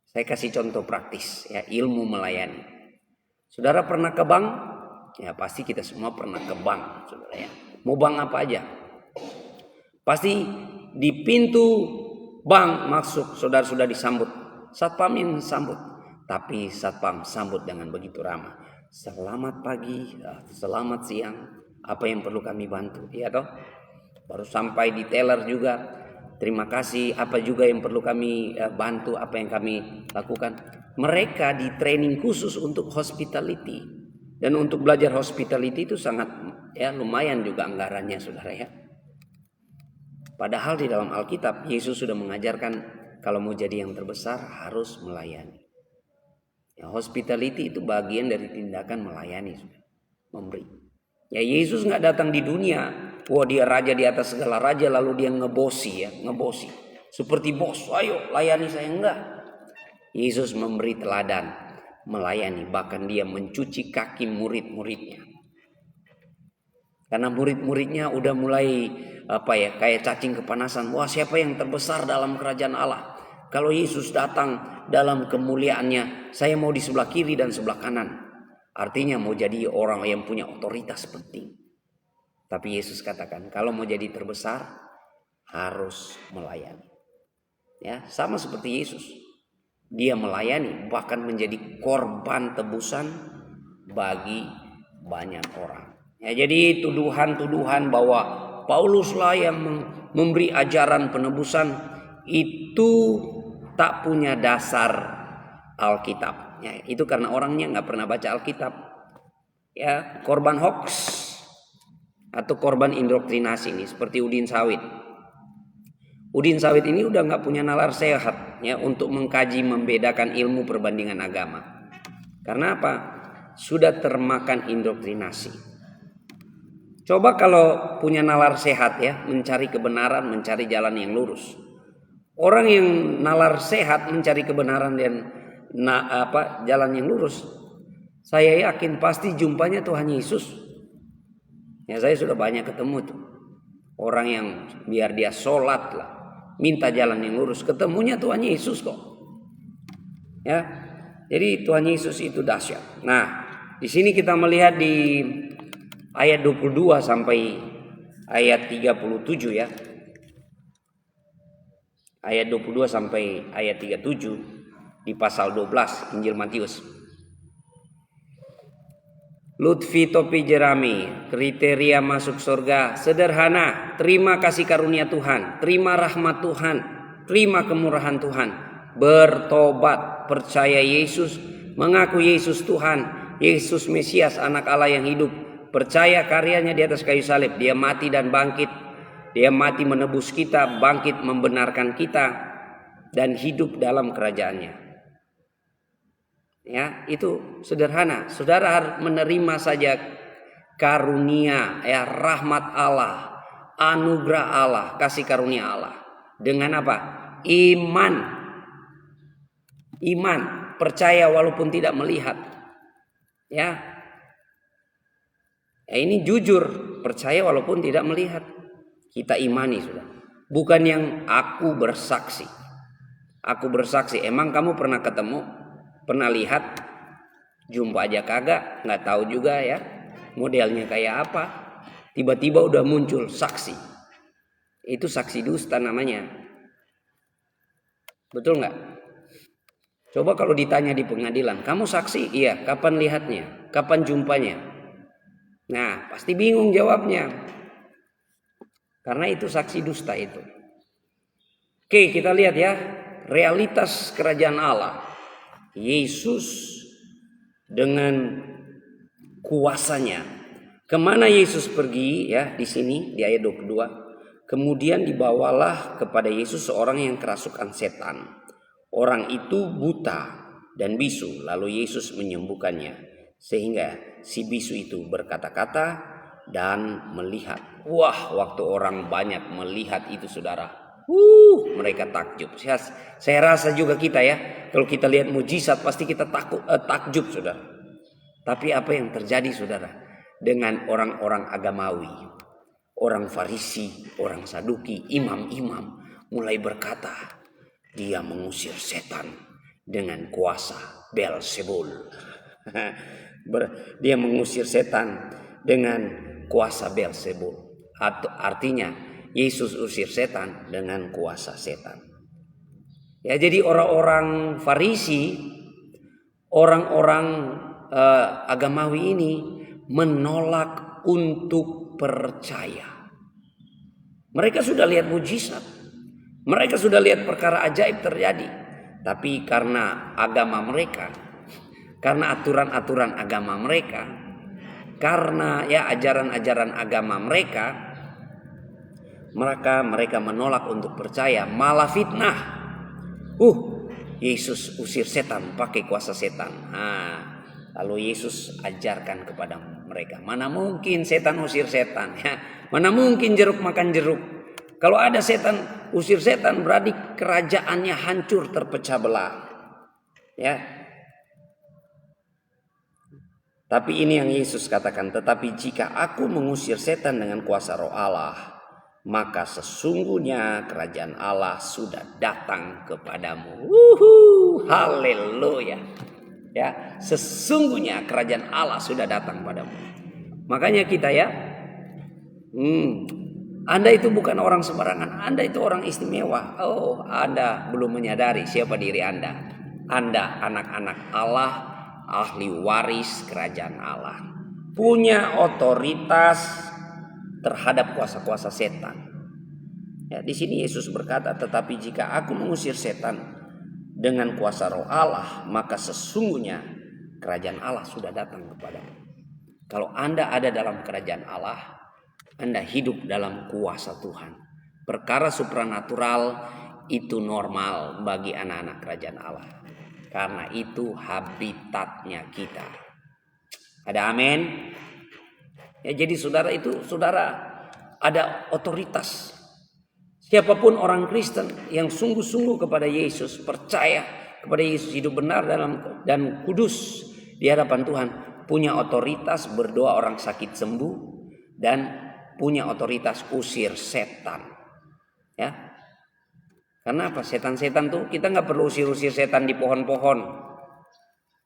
Saya kasih contoh praktis ya, ilmu melayani. Saudara pernah ke bank? Ya, pasti kita semua pernah ke bank, saudara ya. Mau bank apa aja? Pasti di pintu bank masuk, saudara sudah disambut. Satpam yang sambut. Tapi satpam sambut dengan begitu ramah. Selamat pagi, selamat siang, apa yang perlu kami bantu? Iya toh? Baru sampai di teller juga, terima kasih, apa juga yang perlu kami bantu, apa yang kami lakukan. Mereka di training khusus untuk hospitality. Dan untuk belajar hospitality itu sangat lumayan juga anggarannya, saudara ya. Padahal di dalam Alkitab Yesus sudah mengajarkan kalau mau jadi yang terbesar harus melayani. Ya, hospitality itu bagian dari tindakan melayani, memberi. Ya Yesus nggak datang di dunia, wah dia raja di atas segala raja lalu dia ngebosi. Seperti bos, ayo layani saya, enggak. Yesus memberi teladan, melayani, bahkan dia mencuci kaki murid-muridnya. Karena murid-muridnya udah mulai kayak cacing kepanasan. Wah, siapa yang terbesar dalam kerajaan Allah? Kalau Yesus datang dalam kemuliaannya, saya mau di sebelah kiri dan sebelah kanan. Artinya mau jadi orang yang punya otoritas penting. Tapi Yesus katakan, kalau mau jadi terbesar harus melayani. Ya, sama seperti Yesus. Dia melayani, bahkan menjadi korban tebusan bagi banyak orang. Ya, jadi tuduhan-tuduhan bahwa Pauluslah yang memberi ajaran penebusan itu tak punya dasar Alkitab. Ya, itu karena orangnya nggak pernah baca Alkitab. Ya, korban hoax atau korban indoktrinasi ini seperti Udin Sawit. Udin Sawit ini udah nggak punya nalar sehat ya untuk mengkaji membedakan ilmu perbandingan agama. Karena apa? Sudah termakan indoktrinasi. Coba kalau punya nalar sehat ya, mencari kebenaran, mencari jalan yang lurus. Orang yang nalar sehat mencari kebenaran dan jalan yang lurus, saya yakin pasti jumpanya Tuhan Yesus. Ya saya sudah banyak ketemu tuh orang yang biar dia sholat lah, minta jalan yang lurus, ketemunya Tuhan Yesus kok. Ya, jadi Tuhan Yesus itu dahsyat. Nah, di sini kita melihat di ayat 22 sampai ayat 37 ya. Ayat 22 sampai ayat 37 di pasal 12 Injil Matius. Lutfi topi jerami, kriteria masuk surga sederhana, terima kasih karunia Tuhan, terima rahmat Tuhan, terima kemurahan Tuhan, bertobat, percaya Yesus, mengaku Yesus Tuhan, Yesus Mesias anak Allah yang hidup, percaya karyanya di atas kayu salib, dia mati dan bangkit, dia mati menebus kita, bangkit membenarkan kita, dan hidup dalam kerajaannya. Ya, itu sederhana. Saudara harus menerima saja karunia, ya, rahmat Allah, anugerah Allah, kasih karunia Allah. Dengan apa? Iman. Iman, percaya walaupun tidak melihat. Ya. Ya, ini jujur, percaya walaupun tidak melihat. Kita imani sudah. Bukan yang aku bersaksi. Aku bersaksi, emang kamu pernah ketemu? Pernah lihat? Jumpa aja kagak, nggak tahu juga ya modelnya kayak apa. Tiba-tiba udah muncul saksi. Itu saksi dusta namanya. Betul nggak? Coba kalau ditanya di pengadilan, kamu saksi? Iya. Kapan lihatnya? Kapan jumpanya? Nah, pasti bingung jawabnya. Karena itu saksi dusta itu. Oke, kita lihat ya realitas kerajaan Allah. Yesus dengan kuasanya. Kemana Yesus pergi ya di sini di ayat 22. Kemudian dibawalah kepada Yesus seorang yang kerasukan setan. Orang itu buta dan bisu, lalu Yesus menyembuhkannya sehingga si bisu itu berkata-kata dan melihat. Wah, waktu orang banyak melihat itu saudara, mereka takjub. Saya rasa juga kita ya, kalau kita lihat mujizat pasti kita takjub saudara. Tapi apa yang terjadi saudara dengan orang-orang agamawi, orang Farisi, orang Saduki, imam-imam mulai berkata, dia mengusir setan dengan kuasa Beelzebul. Dia mengusir setan dengan kuasa Beelzebul. Artinya Yesus usir setan dengan kuasa setan. Ya, jadi orang-orang Farisi, orang-orang agamawi ini menolak untuk percaya. Mereka sudah lihat mujizat. Mereka sudah lihat perkara ajaib terjadi. Tapi karena agama mereka, karena aturan-aturan agama mereka, karena ajaran-ajaran agama mereka, mereka menolak untuk percaya, malah fitnah. Yesus usir setan pakai kuasa setan. Lalu Yesus ajarkan kepada mereka, mana mungkin setan usir setan, ya? Mana mungkin jeruk makan jeruk. Kalau ada setan usir setan, berarti kerajaannya hancur, terpecah belah. Ya. Tapi ini yang Yesus katakan, tetapi jika aku mengusir setan dengan kuasa Roh Allah, maka sesungguhnya kerajaan Allah sudah datang kepadamu. Haleluya. Ya, sesungguhnya kerajaan Allah sudah datang padamu. Makanya kita Anda itu bukan orang sembarangan. Anda itu orang istimewa. Anda belum menyadari siapa diri Anda. Anda anak-anak Allah, ahli waris kerajaan Allah. Punya otoritas terhadap kuasa-kuasa setan. Ya, di sini Yesus berkata, tetapi jika aku mengusir setan dengan kuasa Roh Allah, maka sesungguhnya kerajaan Allah sudah datang kepadamu. Kalau Anda ada dalam kerajaan Allah, Anda hidup dalam kuasa Tuhan. Perkara supranatural itu normal bagi anak-anak kerajaan Allah. Karena itu habitatnya kita. Ada amin? Ya, jadi saudara ada otoritas. Siapapun orang Kristen yang sungguh-sungguh kepada Yesus, percaya kepada Yesus, hidup benar dan kudus di hadapan Tuhan, punya otoritas berdoa orang sakit sembuh dan punya otoritas usir setan. Ya. Karena apa? Setan-setan tuh kita nggak perlu usir setan di pohon-pohon,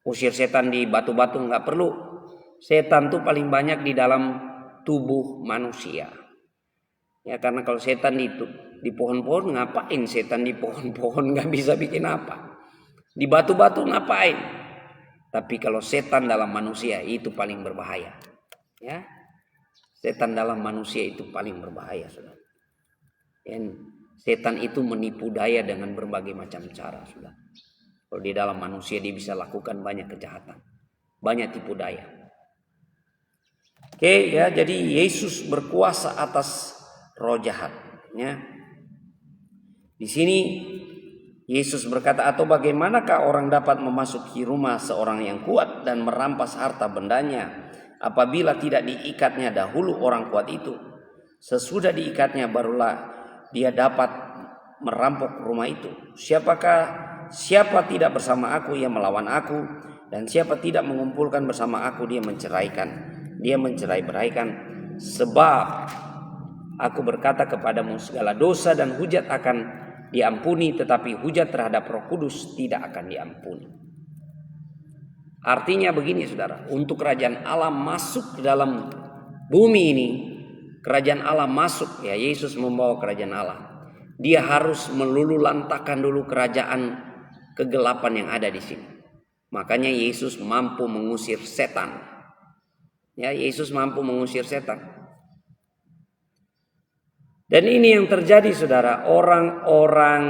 usir setan di batu-batu, nggak perlu. Setan tuh paling banyak di dalam tubuh manusia. Ya, karena kalau setan di pohon-pohon, ngapain setan di pohon-pohon, nggak bisa bikin apa. Di batu-batu ngapain? Tapi kalau setan dalam manusia itu paling berbahaya. Ya, setan dalam manusia itu paling berbahaya, saudara. Dan setan itu menipu daya dengan berbagai macam cara, saudara. Kalau di dalam manusia dia bisa lakukan banyak kejahatan, banyak tipu daya. Oke, ya, jadi Yesus berkuasa atas roh jahat. Ya. Di sini Yesus berkata, atau bagaimanakah orang dapat memasuki rumah seorang yang kuat dan merampas harta bendanya apabila tidak diikatnya dahulu orang kuat itu? Sesudah diikatnya barulah dia dapat merampok rumah itu. Siapa tidak bersama aku, ia melawan aku, dan siapa tidak mengumpulkan bersama aku, dia mencerai-beraikan. Sebab aku berkata kepadamu, segala dosa dan hujat akan diampuni, tetapi hujat terhadap Roh Kudus tidak akan diampuni. Artinya begini, saudara, untuk kerajaan Allah masuk ke dalam bumi ini, kerajaan Allah masuk, ya, Yesus membawa kerajaan Allah. Dia harus meluluhlantahkan dulu kerajaan kegelapan yang ada di sini. Makanya Yesus mampu mengusir setan. Ya, Yesus mampu mengusir setan. Dan ini yang terjadi, saudara, orang-orang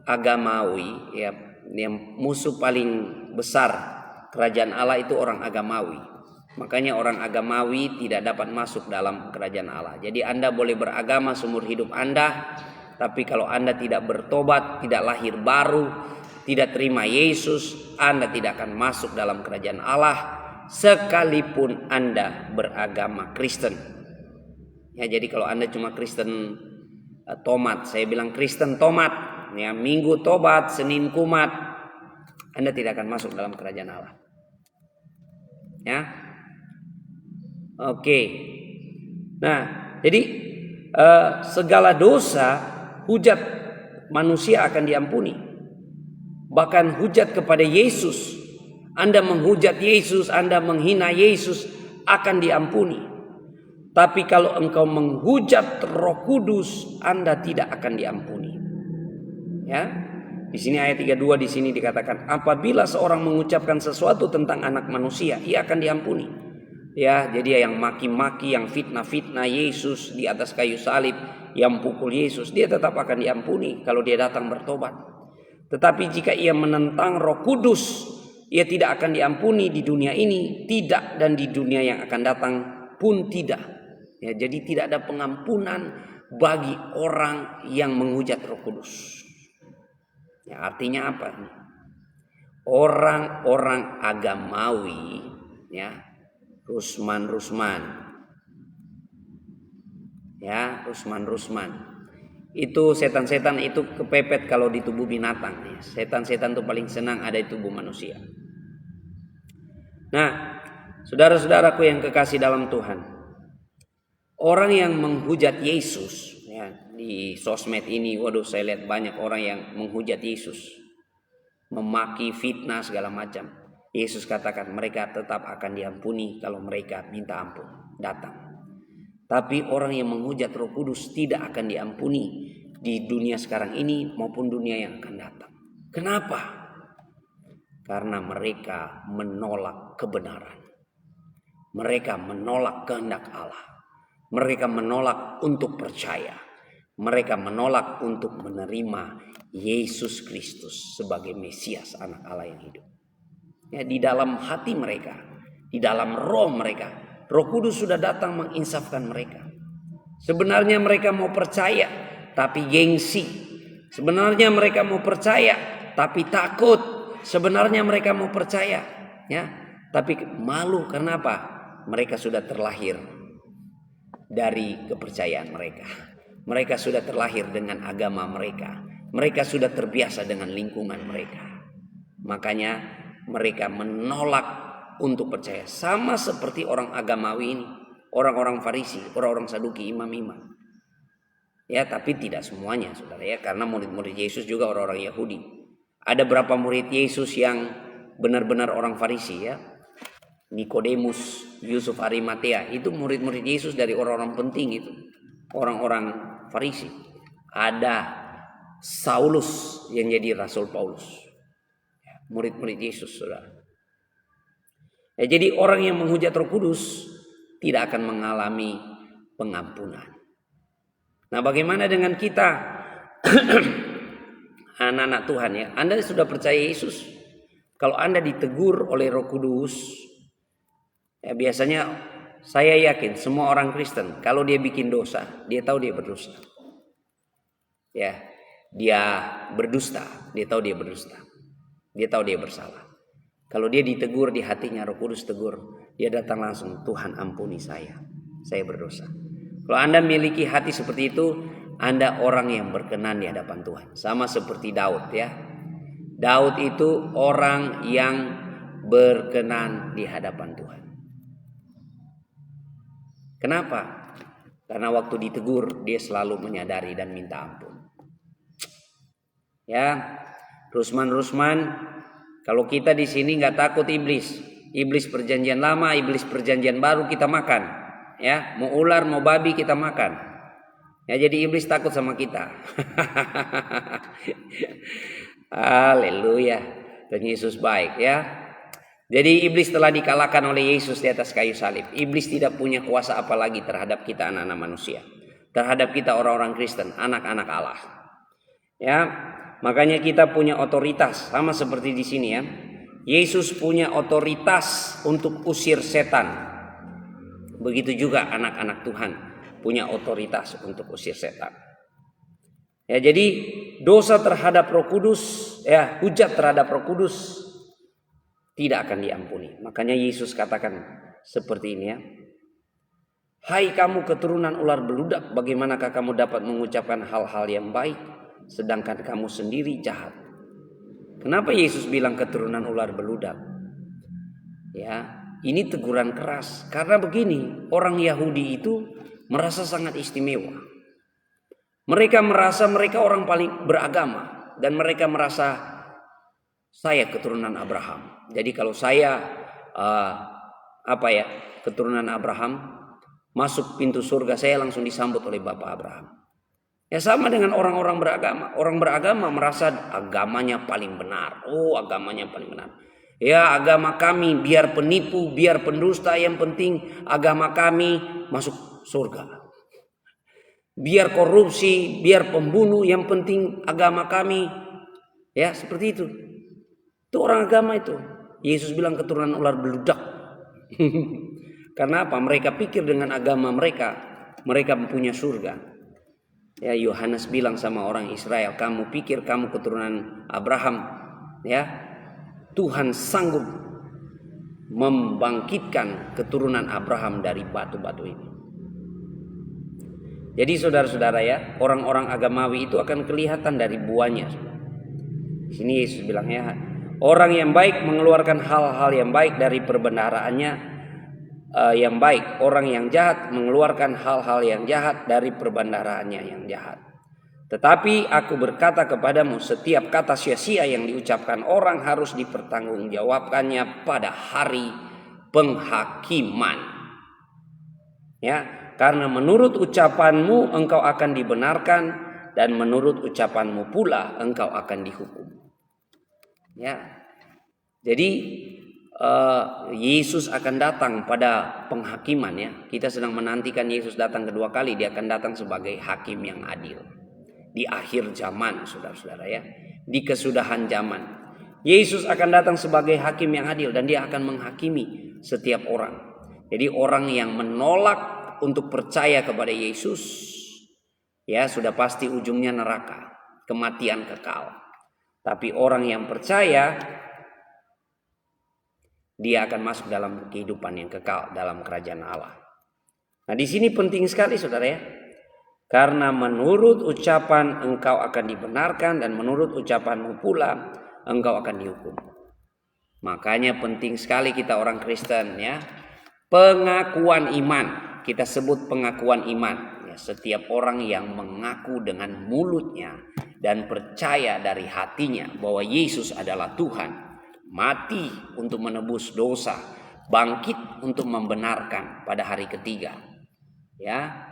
agamawi, ya, yang musuh paling besar kerajaan Allah itu orang agamawi. Makanya orang agamawi tidak dapat masuk dalam kerajaan Allah. Jadi Anda boleh beragama seumur hidup Anda, tapi kalau Anda tidak bertobat, tidak lahir baru, tidak terima Yesus, Anda tidak akan masuk dalam kerajaan Allah, sekalipun Anda beragama Kristen. Ya, jadi kalau Anda cuma Kristen tomat, saya bilang Kristen tomat, ya, Minggu tobat, Senin kumat, Anda tidak akan masuk dalam kerajaan Allah. Ya, oke. Nah, jadi segala dosa, hujat manusia akan diampuni. Bahkan hujat kepada Yesus, Anda menghujat Yesus, Anda menghina Yesus, akan diampuni. Tapi kalau engkau menghujat Roh Kudus, Anda tidak akan diampuni. Ya. Di sini ayat 32 di sini dikatakan, apabila seorang mengucapkan sesuatu tentang anak manusia, ia akan diampuni. Ya, jadi yang maki-maki, yang fitnah-fitnah Yesus di atas kayu salib, yang pukul Yesus, dia tetap akan diampuni kalau dia datang bertobat. Tetapi jika ia menentang Roh Kudus, ia tidak akan diampuni di dunia ini, tidak, dan di dunia yang akan datang pun tidak. Ya, jadi tidak ada pengampunan bagi orang yang menghujat Roh Kudus. Ya, artinya apa? Orang-orang agamawi, ya, Rusman, ya, Rusman, itu setan-setan itu kepepet kalau di tubuh binatang. Ya. Setan-setan itu paling senang ada di tubuh manusia. Nah, saudara-saudaraku yang kekasih dalam Tuhan, orang yang menghujat Yesus, ya, di sosmed ini, waduh, saya lihat banyak orang yang menghujat Yesus, memaki, fitnah segala macam. Yesus katakan mereka tetap akan diampuni kalau mereka minta ampun, datang. Tapi orang yang menghujat Roh Kudus tidak akan diampuni di dunia sekarang ini maupun dunia yang akan datang. Kenapa? Karena mereka menolak kebenaran. Mereka menolak kehendak Allah. Mereka menolak untuk percaya. Mereka menolak untuk menerima Yesus Kristus sebagai Mesias, anak Allah yang hidup. Ya, di dalam hati mereka, di dalam roh mereka, Roh Kudus sudah datang menginsafkan mereka. Sebenarnya mereka mau percaya, tapi gengsi. Sebenarnya mereka mau percaya, tapi takut. Sebenarnya mereka mau percaya, ya, tapi malu. Karena apa? Mereka sudah terlahir dari kepercayaan mereka. Mereka sudah terlahir dengan agama mereka. Mereka sudah terbiasa dengan lingkungan mereka. Makanya mereka menolak untuk percaya, sama seperti orang agamawi ini, orang-orang Farisi, orang-orang Saduki, imam-imam. Ya, tapi tidak semuanya, saudara, ya, karena murid-murid Yesus juga orang-orang Yahudi. Ada berapa murid Yesus yang benar-benar orang Farisi, ya? Nikodemus, Yusuf Arimatea, itu murid-murid Yesus dari orang-orang penting itu, orang-orang Farisi. Ada Saulus yang jadi Rasul Paulus, murid-murid Yesus, saudara. Ya, jadi orang yang menghujat Roh Kudus tidak akan mengalami pengampunan. Nah, bagaimana dengan kita anak-anak Tuhan, ya? Anda sudah percaya Yesus. Kalau Anda ditegur oleh Roh Kudus, ya, biasanya saya yakin semua orang Kristen kalau dia bikin dosa, dia tahu dia berdosa. Ya, dia berdusta, dia tahu dia berdusta. Dia tahu dia bersalah. Kalau dia ditegur di hatinya, Roh Kudus tegur, dia datang langsung, Tuhan ampuni saya berdosa. Kalau Anda memiliki hati seperti itu, Anda orang yang berkenan di hadapan Tuhan. Sama seperti Daud, ya. Daud itu orang yang berkenan di hadapan Tuhan. Kenapa? Karena waktu ditegur, dia selalu menyadari dan minta ampun. Ya, Rusman, kalau kita di sini nggak takut iblis perjanjian lama, iblis perjanjian baru kita makan, ya, mau ular, mau babi kita makan, ya, jadi iblis takut sama kita. Haleluya, dan Yesus baik, ya. Jadi iblis telah dikalahkan oleh Yesus di atas kayu salib. Iblis tidak punya kuasa apa lagi terhadap kita anak-anak manusia, terhadap kita orang-orang Kristen, anak-anak Allah, ya. Makanya kita punya otoritas, sama seperti di sini, ya. Yesus punya otoritas untuk usir setan. Begitu juga anak-anak Tuhan punya otoritas untuk usir setan. Ya, jadi dosa terhadap Roh Kudus, ya, hujat terhadap Roh Kudus tidak akan diampuni. Makanya Yesus katakan seperti ini, ya. Hai kamu keturunan ular beludak, bagaimanakah kamu dapat mengucapkan hal-hal yang baik sedangkan kamu sendiri jahat? Kenapa Yesus bilang keturunan ular beludak? Ya, ini teguran keras. Karena begini, orang Yahudi itu merasa sangat istimewa. Mereka merasa mereka orang paling beragama, dan mereka merasa saya keturunan Abraham. Jadi kalau saya keturunan Abraham, masuk pintu surga saya langsung disambut oleh Bapak Abraham. Ya, sama dengan orang-orang beragama. Orang beragama merasa agamanya paling benar. Oh, agamanya paling benar. Ya, agama kami biar penipu, biar pendusta, yang penting agama kami masuk surga. biar korupsi, biar pembunuh, yang penting agama kami. Ya, seperti itu. Itu orang agama itu. Yesus bilang keturunan ular beludak. Karena apa? Mereka pikir dengan agama mereka mempunyai surga. Ya, Yohanes bilang sama orang Israel, kamu pikir kamu keturunan Abraham, ya? Tuhan sanggup membangkitkan keturunan Abraham dari batu-batu ini. Jadi saudara-saudara ya, orang-orang agamawi itu akan kelihatan dari buahnya. Di sini Yesus bilang ya, orang yang baik mengeluarkan hal-hal yang baik dari perbendaharaannya yang baik. Orang yang jahat mengeluarkan hal-hal yang jahat dari perbendaharaannya yang jahat. Tetapi aku berkata kepadamu, setiap kata sia-sia yang diucapkan orang harus dipertanggungjawabkannya pada hari penghakiman. Ya, karena menurut ucapanmu engkau akan dibenarkan, dan menurut ucapanmu pula engkau akan dihukum. Ya, jadi Yesus akan datang pada penghakiman ya. Kita sedang menantikan Yesus datang kedua kali. Dia akan datang sebagai hakim yang adil di akhir zaman, saudara-saudara ya. Di kesudahan zaman, Yesus akan datang sebagai hakim yang adil, dan dia akan menghakimi setiap orang. Jadi orang yang menolak untuk percaya kepada Yesus, ya sudah pasti ujungnya neraka, kematian kekal. Tapi orang yang percaya, dia akan masuk dalam kehidupan yang kekal dalam kerajaan Allah. Nah, di sini penting sekali saudara ya. Karena menurut ucapan engkau akan dibenarkan, dan menurut ucapanmu pula engkau akan dihukum. Makanya penting sekali kita orang Kristen ya. Pengakuan iman, kita sebut pengakuan iman. Ya, setiap orang yang mengaku dengan mulutnya dan percaya dari hatinya bahwa Yesus adalah Tuhan, mati untuk menebus dosa, bangkit untuk membenarkan pada hari ketiga. Ya,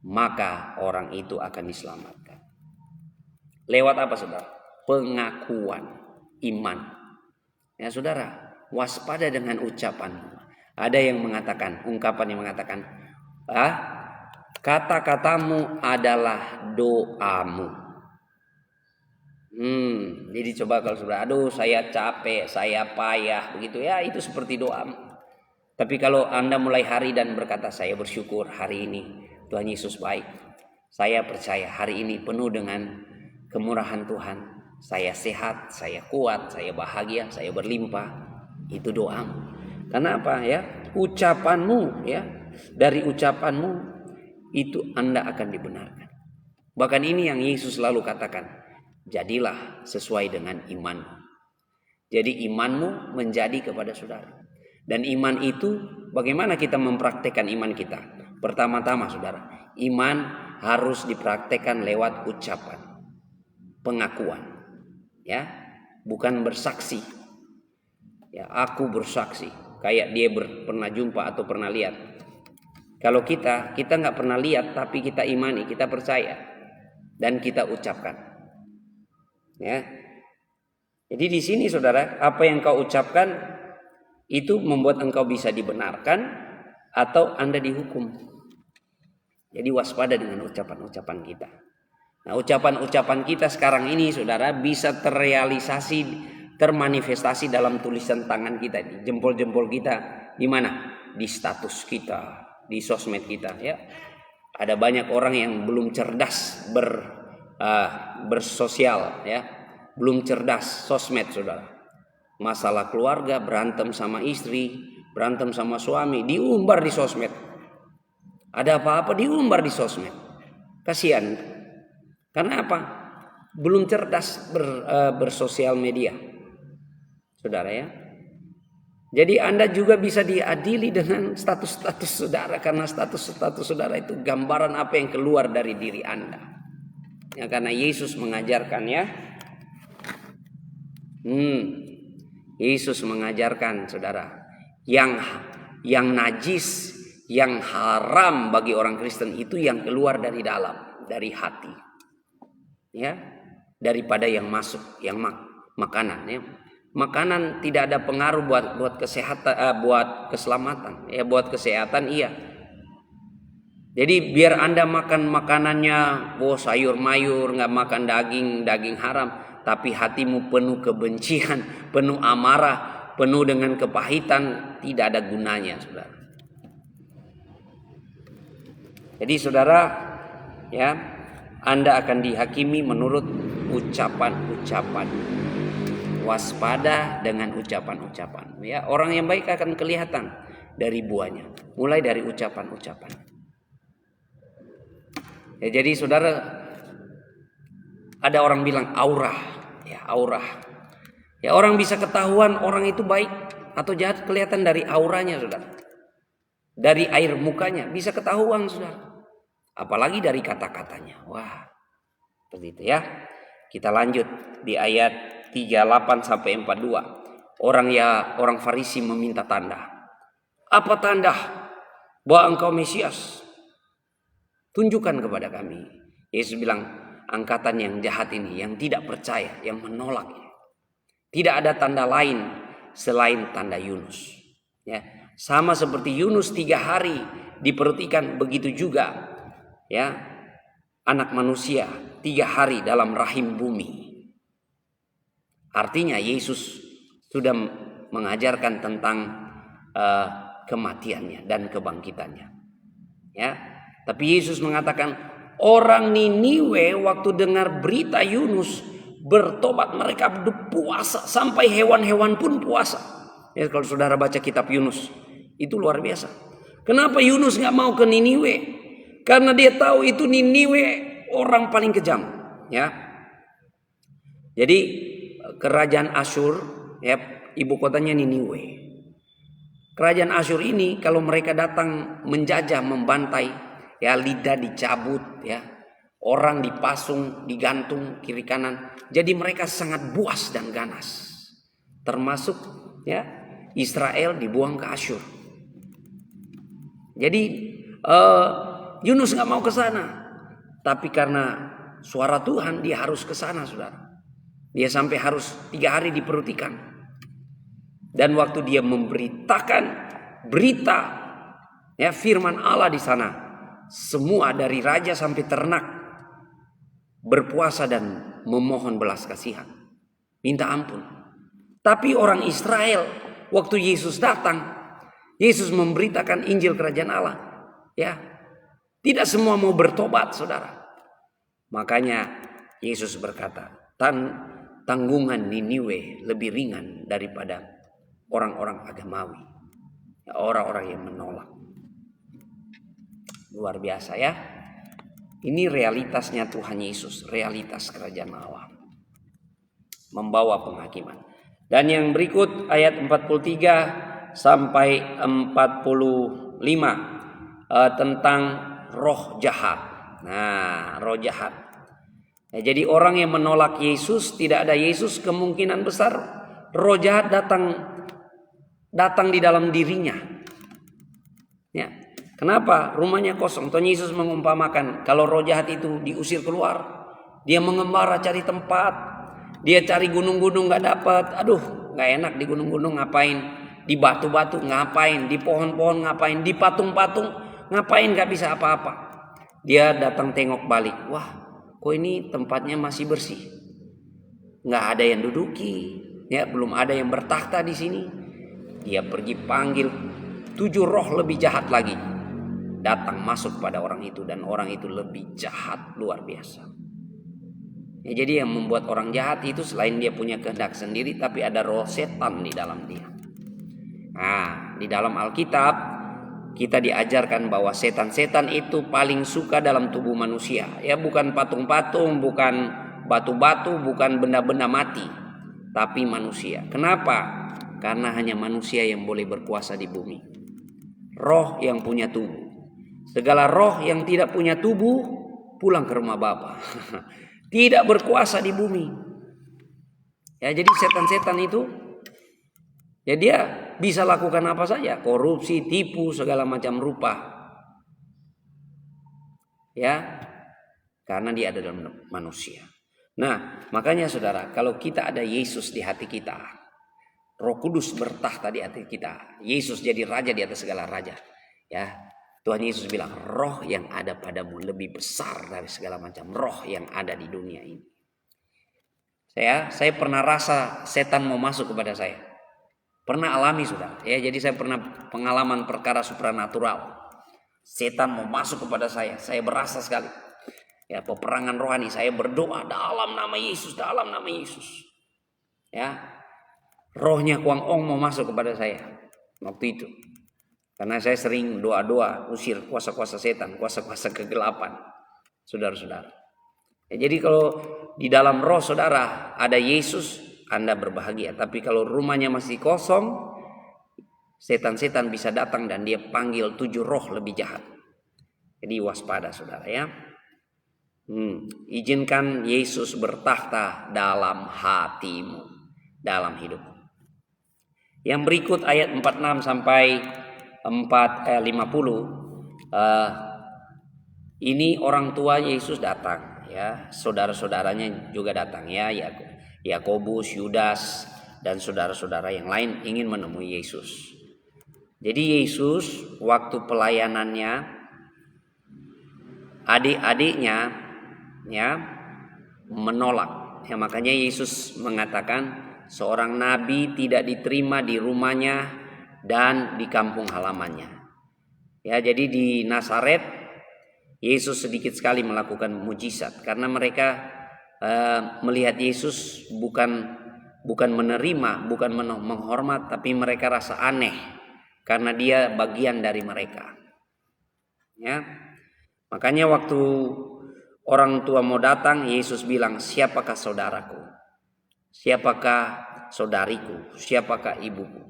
maka orang itu akan diselamatkan. Lewat apa saudara? Pengakuan iman. Ya saudara, waspada dengan ucapanmu. Ada yang mengatakan, ungkapan yang mengatakan, kata-katamu adalah doamu. Jadi coba kalau saudara, aduh saya capek, saya payah, begitu ya, itu seperti doamu. Tapi kalau Anda mulai hari dan berkata, saya bersyukur hari ini Tuhan Yesus baik. Saya percaya hari ini penuh dengan kemurahan Tuhan. Saya sehat, saya kuat, saya bahagia, saya berlimpah. Itu doamu. Karena apa ya? Ucapanmu ya. Dari ucapanmu itu Anda akan dibenarkan. Bahkan ini yang Yesus selalu katakan. Jadilah sesuai dengan imanmu. Jadi imanmu menjadi kepada saudara. Dan iman itu bagaimana kita mempraktekkan iman kita? Pertama-tama saudara, iman harus dipraktekkan lewat ucapan, pengakuan, ya, bukan bersaksi. Ya, aku bersaksi, kayak dia pernah jumpa atau pernah lihat. Kalau kita nggak pernah lihat, tapi kita imani, kita percaya, dan kita ucapkan. Ya, jadi di sini saudara, apa yang kau ucapkan itu membuat engkau bisa dibenarkan atau Anda dihukum. Jadi waspada dengan ucapan-ucapan kita. Nah, ucapan-ucapan kita sekarang ini saudara bisa terrealisasi, termanifestasi dalam tulisan tangan kita, di jempol-jempol kita. Di mana? Di status kita, di sosmed kita ya. Ada banyak orang yang belum cerdas bersosial ya. Belum cerdas sosmed saudara. Masalah keluarga, berantem sama istri, berantem sama suami, diumbar di sosmed. Ada apa-apa diumbar di sosmed. Kasihan. Karena apa? Belum cerdas bersosial media. Saudara ya. Jadi Anda juga bisa diadili dengan status-status saudara. Karena status-status saudara itu gambaran apa yang keluar dari diri Anda. Ya, karena Yesus mengajarkannya. Yesus mengajarkan saudara. Yang najis, yang haram bagi orang Kristen itu yang keluar dari dalam, dari hati, ya, daripada yang masuk, yang makanan, ya. Makanan tidak ada pengaruh buat kesehatan, buat keselamatan, ya, buat kesehatan iya, Jadi biar Anda makan makanannya, sayur mayur, nggak makan daging haram, tapi hatimu penuh kebencian, penuh amarah, penuh dengan kepahitan, tidak ada gunanya, saudara. Jadi saudara, ya, Anda akan dihakimi menurut ucapan-ucapan. Waspada dengan ucapan-ucapan. Ya, orang yang baik akan kelihatan dari buahnya, mulai dari ucapan-ucapan. Ya, jadi saudara, ada orang bilang aurah, ya aurah. Ya, orang bisa ketahuan orang itu baik atau jahat kelihatan dari auranya, saudara. Dari air mukanya bisa ketahuan, saudara. Apalagi dari kata-katanya. Wah, seperti itu ya. Kita lanjut di ayat 38 sampai 42. Orang Farisi meminta tanda. Apa tanda bahwa engkau Mesias? Tunjukkan kepada kami. Yesus bilang, angkatan yang jahat ini, yang tidak percaya, yang menolak. Tidak ada tanda lain selain tanda Yunus. Ya, sama seperti Yunus 3 hari di perut ikan, begitu juga ya anak manusia 3 hari dalam rahim bumi. Artinya Yesus sudah mengajarkan tentang kematiannya dan kebangkitannya. Ya, tapi Yesus mengatakan orang Niniwe waktu dengar berita Yunus bertobat, mereka berpuasa sampai hewan-hewan pun puasa. Ya, kalau saudara baca kitab Yunus itu luar biasa. Kenapa Yunus nggak mau ke Niniwe? Karena dia tahu itu Niniwe orang paling kejam. Ya, jadi kerajaan Asyur, ya, ibu kotanya Niniwe. Kerajaan Asyur ini kalau mereka datang menjajah, membantai, ya lidah dicabut, ya, orang dipasung, digantung kiri kanan. Jadi mereka sangat buas dan ganas. Termasuk ya Israel dibuang ke Asyur. Jadi Yunus nggak mau ke sana, tapi karena suara Tuhan dia harus ke sana, saudara. Dia sampai harus 3 hari di perut ikan. Dan waktu dia memberitakan berita, ya, firman Allah di sana, semua dari raja sampai ternak berpuasa dan memohon belas kasihan, minta ampun. Tapi orang Israel waktu Yesus datang, Yesus memberitakan Injil Kerajaan Allah, ya, tidak semua mau bertobat, saudara. Makanya Yesus berkata, tanggungan Niniwe lebih ringan daripada orang-orang agamawi, orang-orang yang menolak. Luar biasa ya. Ini realitasnya Tuhan Yesus, realitas kerajaan Allah, membawa penghakiman. Dan yang berikut ayat 43 sampai 45 tentang roh jahat. Nah, roh jahat. Nah, jadi orang yang menolak Yesus, tidak ada Yesus, kemungkinan besar roh jahat datang di dalam dirinya. Ya, kenapa? Rumahnya kosong. Tuhan Yesus mengumpamakan kalau roh jahat itu diusir keluar, dia mengembara cari tempat, dia cari gunung-gunung nggak dapat. Aduh, nggak enak di gunung-gunung ngapain? Di batu-batu ngapain? Di pohon-pohon ngapain? Di patung-patung ngapain? Nggak bisa apa-apa. Dia datang tengok balik. Wah, kok ini tempatnya masih bersih, nggak ada yang duduki, ya, belum ada yang bertakhta di sini. Dia pergi panggil 7 roh lebih jahat lagi, datang masuk pada orang itu, dan orang itu lebih jahat luar biasa. Ya, jadi yang membuat orang jahat itu selain dia punya kehendak sendiri, tapi ada roh setan di dalam dia. Nah, di dalam Alkitab kita diajarkan bahwa setan-setan itu paling suka dalam tubuh manusia. Ya, bukan patung-patung, bukan batu-batu, bukan benda-benda mati, tapi manusia. Kenapa? Karena hanya manusia yang boleh berkuasa di bumi. Roh yang punya tubuh. Segala roh yang tidak punya tubuh pulang ke rumah Bapa. Tidak berkuasa di bumi. Ya, jadi setan-setan itu, ya, dia bisa lakukan apa saja, korupsi, tipu, segala macam rupa. Ya, karena dia ada dalam manusia. Nah, makanya saudara, kalau kita ada Yesus di hati kita, Roh Kudus bertahta di hati kita, Yesus jadi raja di atas segala raja, ya, Tuhan Yesus bilang, roh yang ada padamu lebih besar dari segala macam roh yang ada di dunia ini. Saya pernah rasa setan mau masuk kepada saya. Pernah alami sudah. Ya, jadi saya pernah pengalaman perkara supranatural. Setan mau masuk kepada saya. Saya berasa sekali. Ya, peperangan rohani. Saya berdoa dalam nama Yesus, dalam nama Yesus. Ya, rohnya Kuang Ong mau masuk kepada saya waktu itu. Karena saya sering doa-doa usir kuasa-kuasa setan, kuasa-kuasa kegelapan, saudara-saudara. Ya, jadi kalau di dalam roh saudara ada Yesus, Anda berbahagia. Tapi kalau rumahnya masih kosong, setan-setan bisa datang dan dia panggil 7 roh lebih jahat. Jadi waspada saudara ya. Izinkan Yesus bertakhta dalam hatimu, dalam hidupmu. Yang berikut ayat 46 sampai 50. Ini orang tua Yesus datang ya, saudara-saudaranya juga datang ya, Yakobus, Yudas dan saudara-saudara yang lain ingin menemui Yesus. Jadi Yesus waktu pelayanannya, adik-adiknya ya menolak. Ya, makanya Yesus mengatakan seorang nabi tidak diterima di rumahnya dan di kampung halamannya. Ya, jadi di Nazaret Yesus sedikit sekali melakukan mujizat karena mereka melihat Yesus bukan menerima, bukan menghormat, tapi mereka rasa aneh karena dia bagian dari mereka. Ya. Makanya waktu orang tua mau datang, Yesus bilang, "Siapakah saudaraku? Siapakah saudariku? Siapakah ibuku?"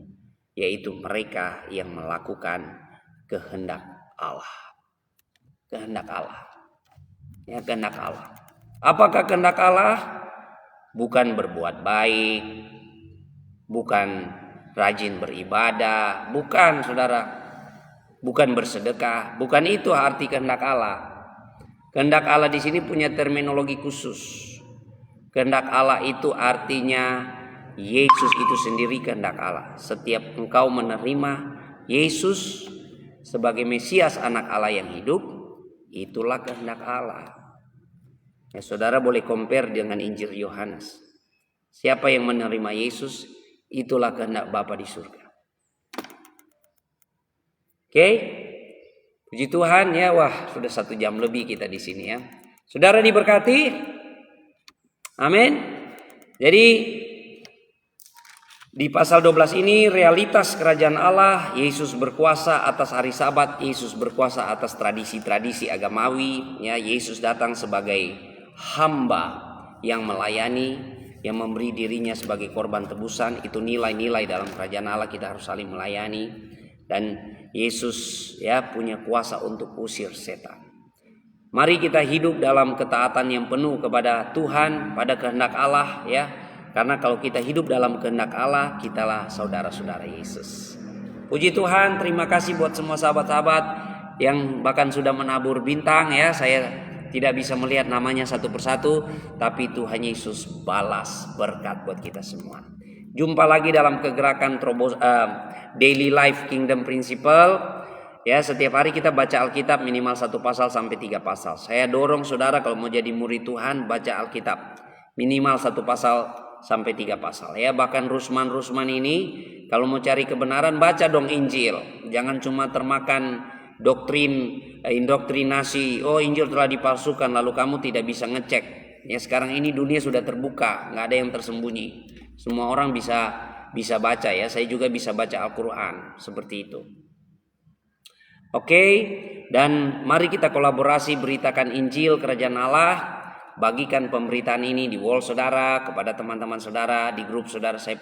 Yaitu mereka yang melakukan kehendak Allah. Kehendak Allah. Ya, kehendak Allah. Apakah kehendak Allah? Bukan berbuat baik, bukan rajin beribadah, bukan saudara, bukan bersedekah, bukan itu arti kehendak Allah. Kehendak Allah di sini punya terminologi khusus. Kehendak Allah itu artinya Yesus itu sendiri kehendak Allah. Setiap engkau menerima Yesus sebagai Mesias anak Allah yang hidup, itulah kehendak Allah. Ya, saudara boleh compare dengan Injil Yohanes. Siapa yang menerima Yesus, itulah kehendak Bapa di surga. Oke? Puji Tuhan ya, wah sudah 1 jam lebih kita di sini ya. Saudara diberkati. Amin. Jadi di pasal 12 ini realitas kerajaan Allah, Yesus berkuasa atas hari Sabat, Yesus berkuasa atas tradisi-tradisi agamawi, ya, Yesus datang sebagai hamba yang melayani, yang memberi dirinya sebagai korban tebusan. Itu nilai-nilai dalam kerajaan Allah, kita harus saling melayani, dan Yesus ya punya kuasa untuk usir setan. Mari kita hidup dalam ketaatan yang penuh kepada Tuhan, pada kehendak Allah ya. Karena kalau kita hidup dalam kehendak Allah, kitalah saudara-saudara Yesus. Puji Tuhan, terima kasih buat semua sahabat-sahabat yang bahkan sudah menabur bintang ya. Saya tidak bisa melihat namanya satu persatu, tapi Tuhan Yesus balas berkat buat kita semua. Jumpa lagi dalam kegerakan Daily Life Kingdom Principle. Ya, setiap hari kita baca Alkitab minimal 1 pasal sampai 3 pasal. Saya dorong saudara kalau mau jadi murid Tuhan, baca Alkitab minimal 1 pasal sampai 3 pasal ya. Bahkan Rusman ini kalau mau cari kebenaran, baca dong Injil. Jangan cuma termakan indoktrinasi, oh Injil telah dipalsukan lalu kamu tidak bisa ngecek. Ya, sekarang ini dunia sudah terbuka, nggak ada yang tersembunyi. Semua orang bisa baca ya. Saya juga bisa baca Al-Quran seperti itu. Oke, dan mari kita kolaborasi beritakan Injil kerajaan Allah. Bagikan pemberitaan ini di wall saudara, kepada teman-teman saudara, di grup saudara. Saya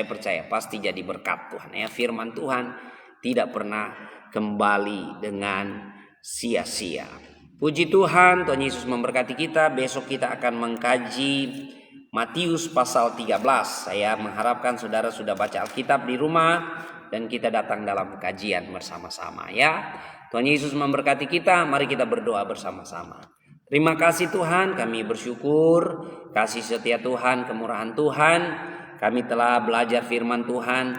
percaya pasti jadi berkat Tuhan ya. Firman Tuhan tidak pernah kembali dengan sia-sia. Puji Tuhan, Tuhan Yesus memberkati kita. Besok kita akan mengkaji Matius pasal 13. Saya mengharapkan saudara sudah baca Alkitab di rumah dan kita datang dalam kajian bersama-sama ya. Tuhan Yesus memberkati kita. Mari kita berdoa bersama-sama. Terima kasih Tuhan, kami bersyukur kasih setia Tuhan, kemurahan Tuhan. Kami telah belajar firman Tuhan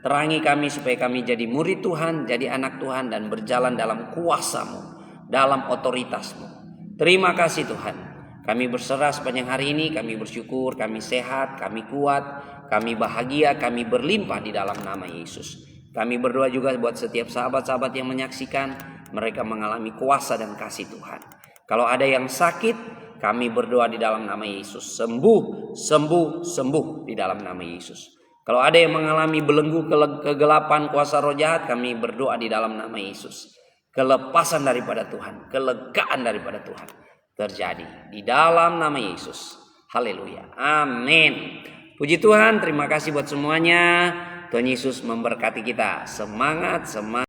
Terangi kami supaya kami jadi murid Tuhan, jadi anak Tuhan, dan berjalan dalam kuasa-Mu, dalam otoritas-Mu. Terima kasih Tuhan. Kami berserah sepanjang hari ini, kami bersyukur, kami sehat, kami kuat, kami bahagia, kami berlimpah di dalam nama Yesus. Kami berdoa juga buat setiap sahabat-sahabat yang menyaksikan, mereka mengalami kuasa dan kasih Tuhan. Kalau ada yang sakit, kami berdoa di dalam nama Yesus. Sembuh, sembuh, sembuh di dalam nama Yesus. Kalau ada yang mengalami belenggu kegelapan kuasa roh jahat, kami berdoa di dalam nama Yesus. Kelepasan daripada Tuhan, kelegaan daripada Tuhan terjadi di dalam nama Yesus. Haleluya. Amin. Puji Tuhan, terima kasih buat semuanya. Tuhan Yesus memberkati kita. Semangat, semangat.